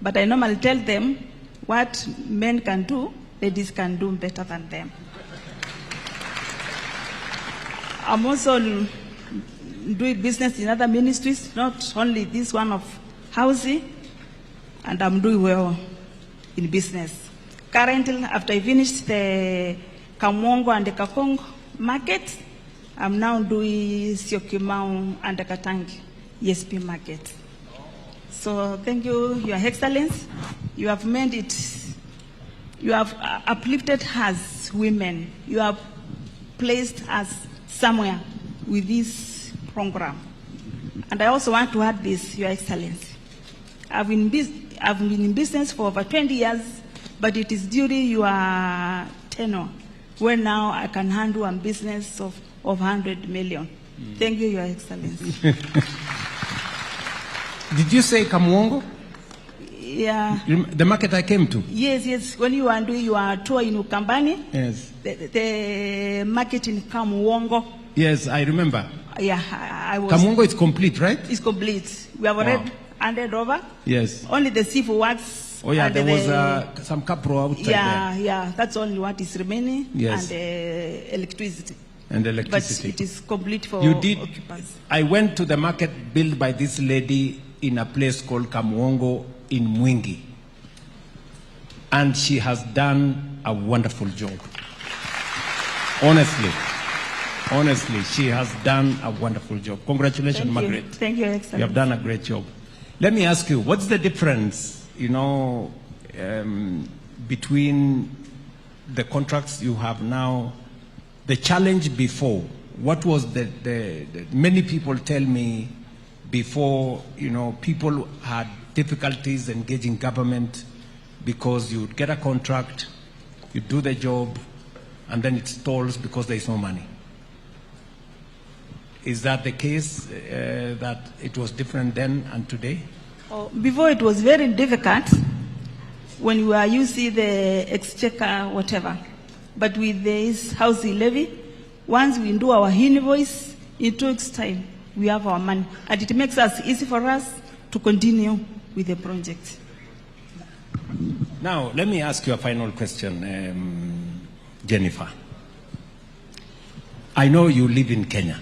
But I normally tell them what men can do, ladies can do better than them. I'm also doing business in other ministries, not only this one of housing, and I'm doing well in business. Currently, after I finished the Kamwongo and the Kakong market, I'm now doing Syokimau and the Katangi ESP market. So thank you, Your Excellency. You have made it, you have uplifted us women. You have placed us somewhere with this program. And I also want to add this, Your Excellency. I've been in business for over 20 years, but it is during your tenure where now I can handle a business of 100 million. Thank you, Your Excellency. Did you say Kamwongo? Yeah. The market I came to? Yes, yes. When you are doing your tour in Ukambani, yes. The market in Kamwongo. Yes, I remember. Yeah, I was. Kamwongo is complete, right? It's complete. We have already handed over. Yes. Only the seafood works. Oh yeah, there was some capro outside there. Yeah. That's only what is remaining. Yes. And electricity. And electricity. But it is complete for occupants. I went to the market built by this lady in a place called Kamwongo in Mwingi. And she has done a wonderful job. Honestly, she has done a wonderful job. Congratulations, Margaret. Thank you, Excellency. You have done a great job. Let me ask you, what's the difference, between the contracts you have now, the challenge before what was the many people tell me before, people had difficulties engaging government because you get a contract, you do the job, and then it stalls because there is no money. Is that the case, that it was different then and today? Before it was very difficult when you see the exchequer, whatever. But with this housing levy, once we do our invoice, in 2 weeks' time, we have our money. And it makes us easy for us to continue with the project. Now, let me ask you a final question, Jennifer. I know you live in Kenya.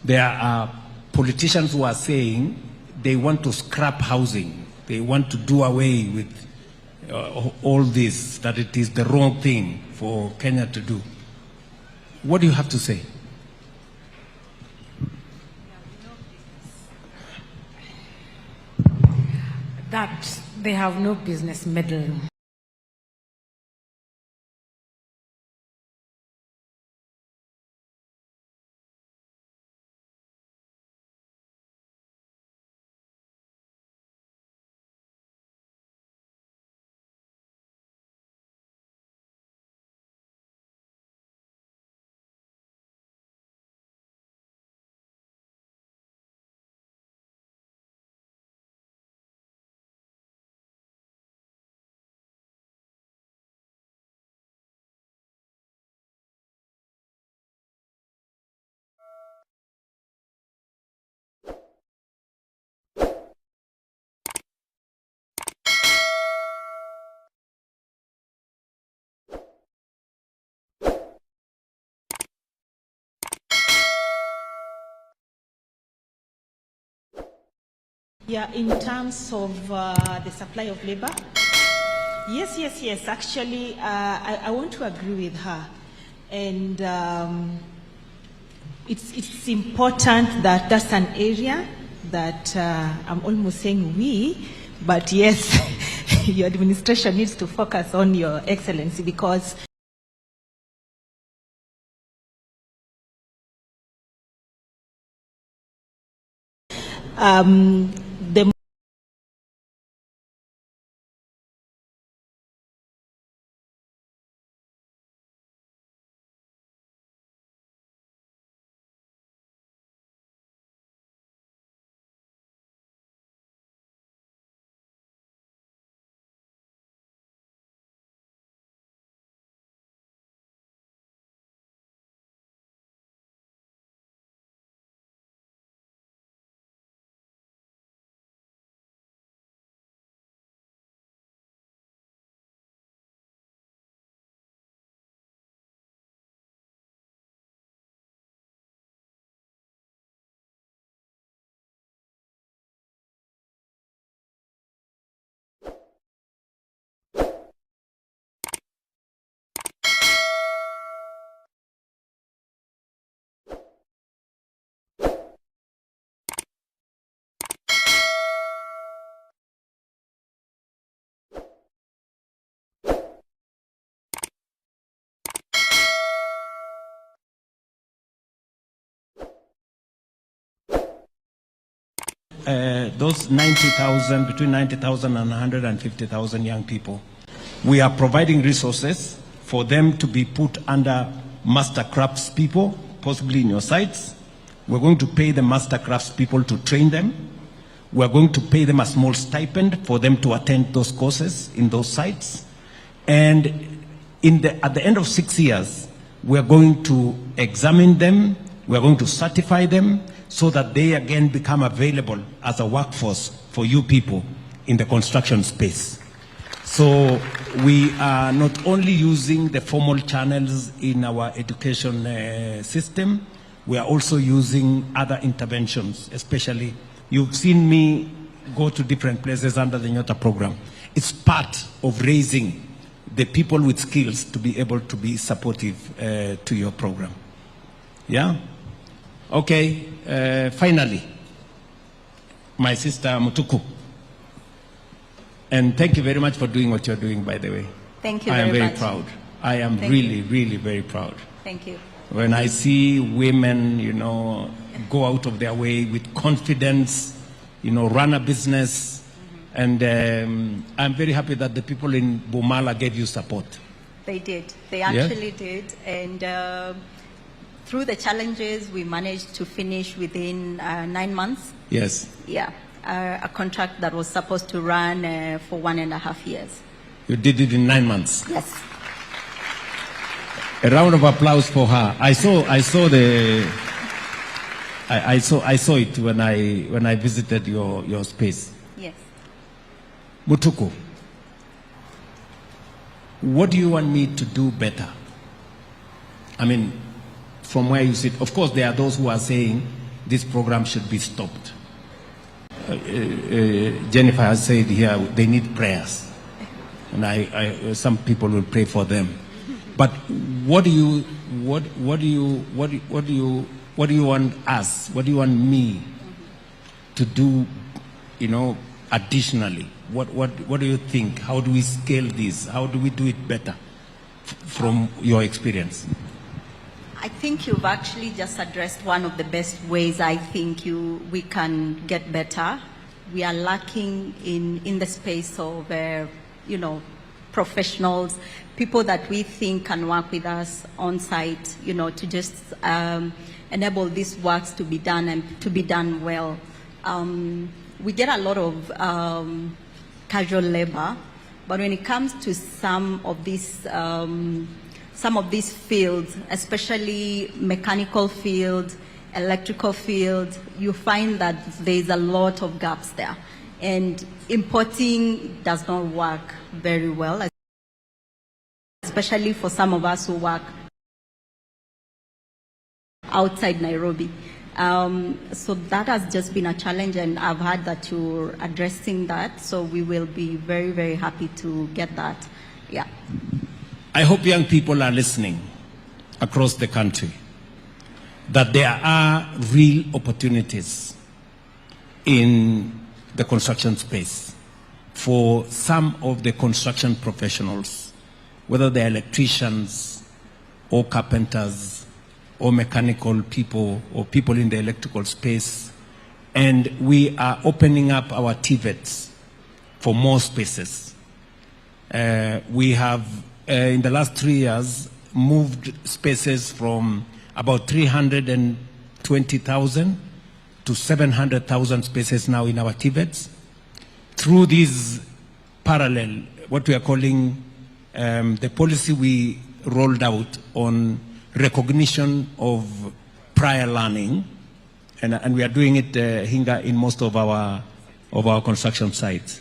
There are politicians who are saying they want to scrap housing. They want to do away with all this, that it is the wrong thing for Kenya to do. What do you have to say? That they have no business meddling. Yeah, in terms of the supply of labor, yes. Actually, I want to agree with her, and it's important that that's an area that I'm almost saying we, but yes, your administration needs to focus on, Your Excellency, because the those 90,000, between 90,000 and 150,000 young people, we are providing resources for them to be put under master crafts people, possibly in your sites. We're going to pay the master crafts people to train them. We're going to pay them a small stipend for them to attend those courses in those sites. And at the end of 6 years, we're going to examine them, we're going to certify them, so that they again become available as a workforce for you people in the construction space. So we are not only using the formal channels in our education system, we are also using other interventions, especially you've seen me go to different places under the Nyota program. It's part of raising the people with skills to be able to be supportive to your program. Yeah? Okay, finally, my sister Mutuku. And thank you very much for doing what you're doing, by the way. Thank you I am very very much. proud. I am Thank really, you. really very proud. Thank you. when I see women, go out of their way with confidence, run a business. And I'm very happy that the people in Bumala gave you support. They did. They actually did. And through the challenges, we managed to finish within 9 months. Yes. Yeah. A contract that was supposed to run for 1.5 years. You did it in 9 months. Yes. A round of applause for her. I saw it when I visited your space. Yes. Mutuku, what do you want me to do better? I mean, from where you sit, of course, there are those who are saying this program should be stopped. Jennifer has said here they need prayers, and some people will pray for them. But what do you want us? What do you want me to do? Additionally, what do you think? How do we scale this? How do we do it better from your experience? I think you've actually just addressed one of the best ways I think we can get better. We are lacking in the space of, professionals, people that we think can work with us on site, to just enable these works to be done and to be done well. We get a lot of casual labor, but when it comes to some of these fields, especially mechanical fields, electrical fields, you find that there's a lot of gaps there. And importing does not work very well, especially for some of us who work outside Nairobi. So that has just been a challenge, and I've heard that you're addressing that, so we will be very, very happy to get that. Yeah. I hope young people are listening across the country, that there are real opportunities in the construction space for some of the construction professionals, whether they're electricians or carpenters or mechanical people or people in the electrical space. And we are opening up our TVETs for more spaces. We have, in the last 3 years, moved spaces from about 320,000 to 700,000 spaces now in our TVETs. Through these parallel, what we are calling the policy we rolled out on recognition of prior learning, and we are doing it here in most of our construction sites.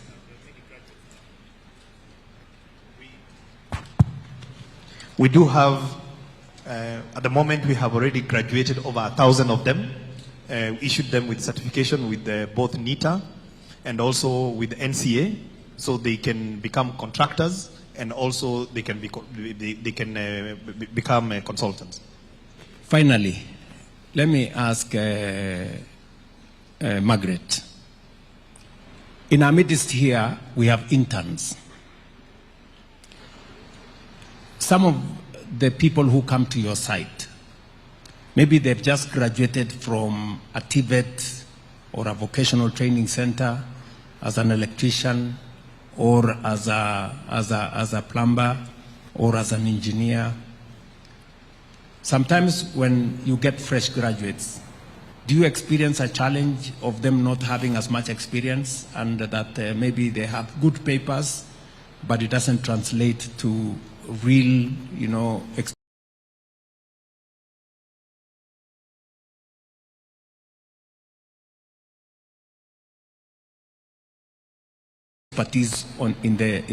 We do have, at the moment, we have already graduated over 1,000 of them, issued them with certification with both NITA and also with NCA, so they can become contractors and also they can become consultants. Finally, let me ask Margaret. In our midst here, we have interns. Some of the people who come to your site, maybe they've just graduated from a TVET or a vocational training center as an electrician or as a plumber or as an engineer. Sometimes when you get fresh graduates, do you experience a challenge of them not having as much experience, and that maybe they have good papers, but it doesn't translate to real, expertise in the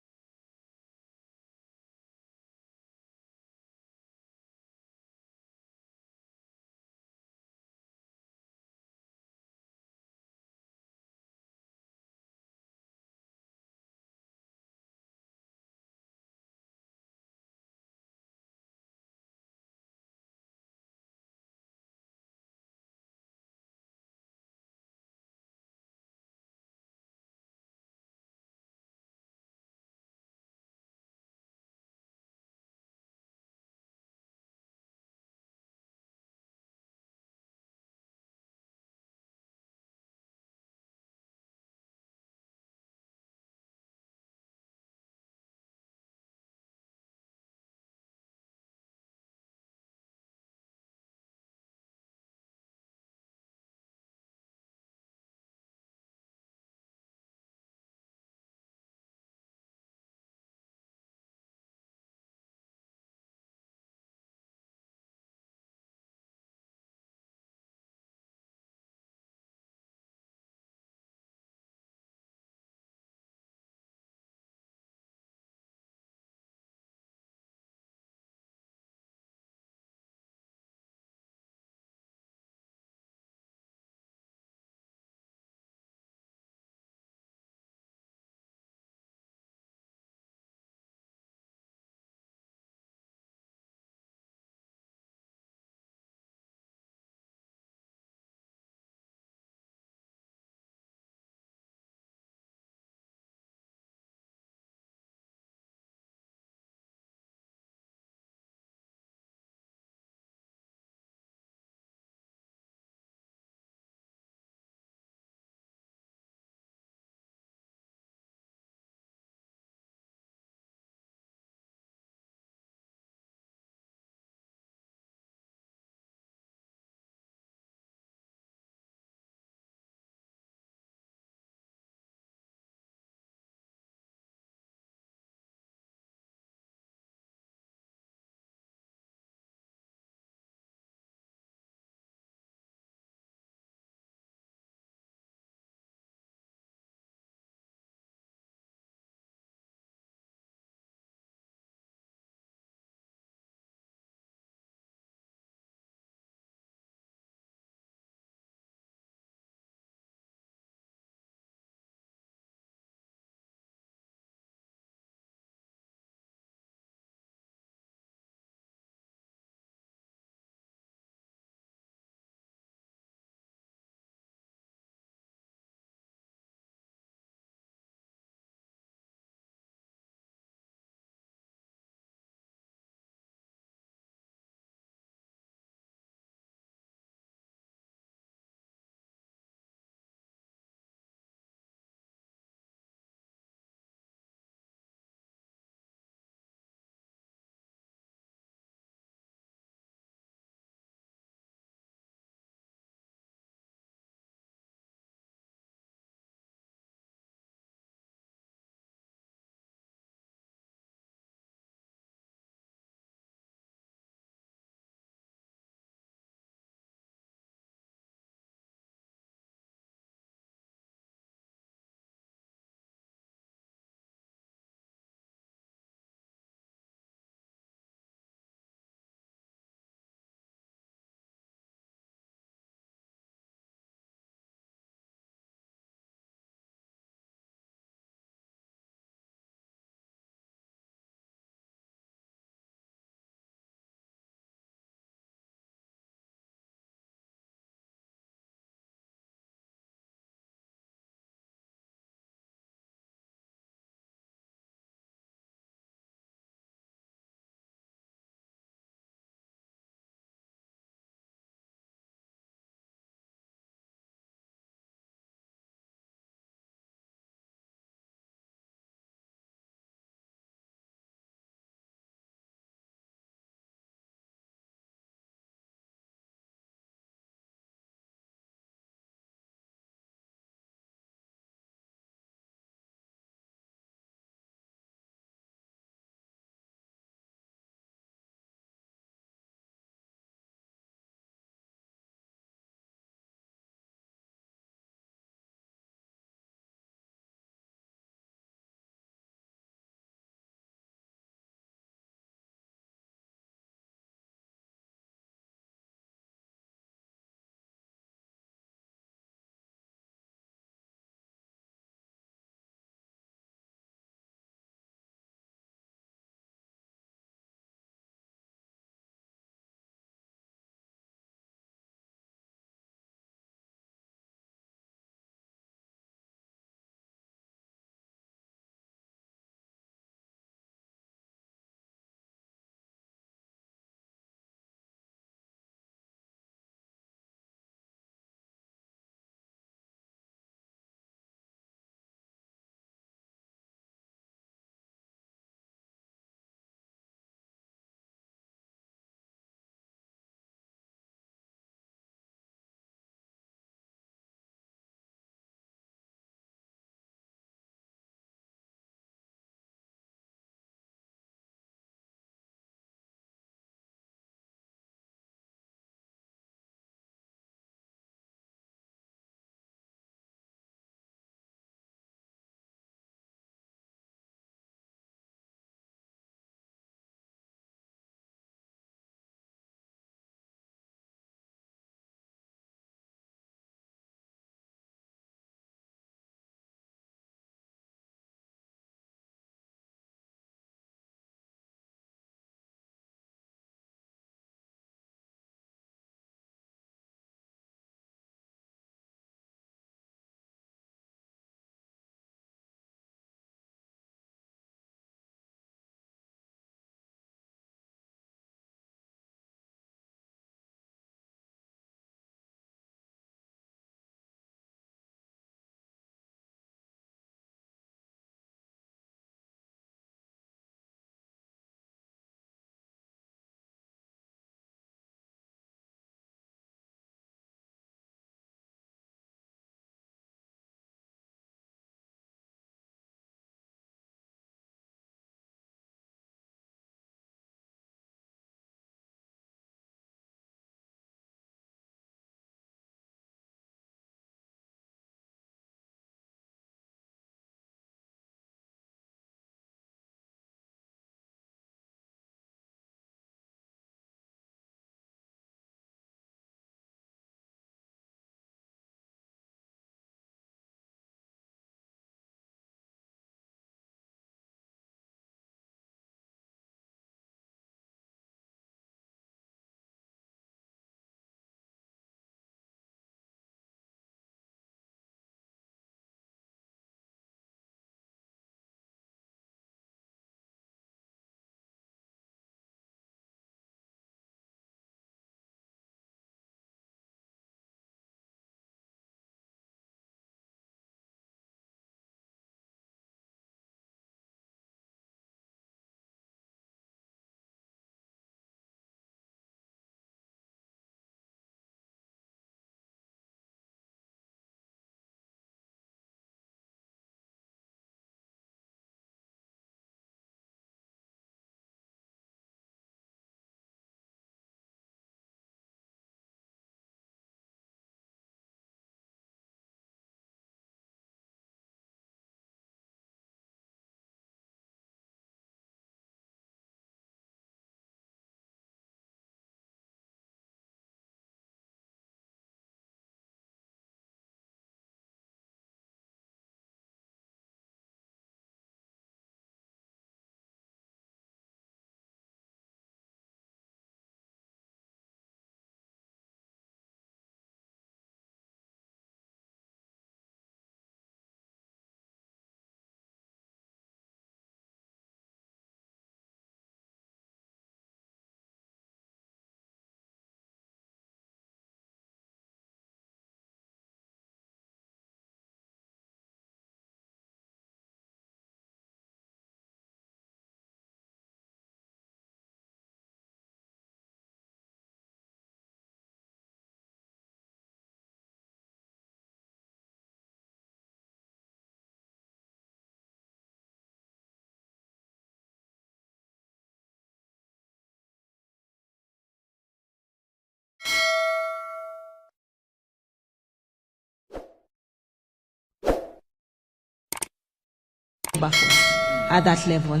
labor force at that level.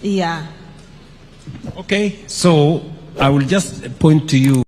Yeah. Okay, so I will just point to you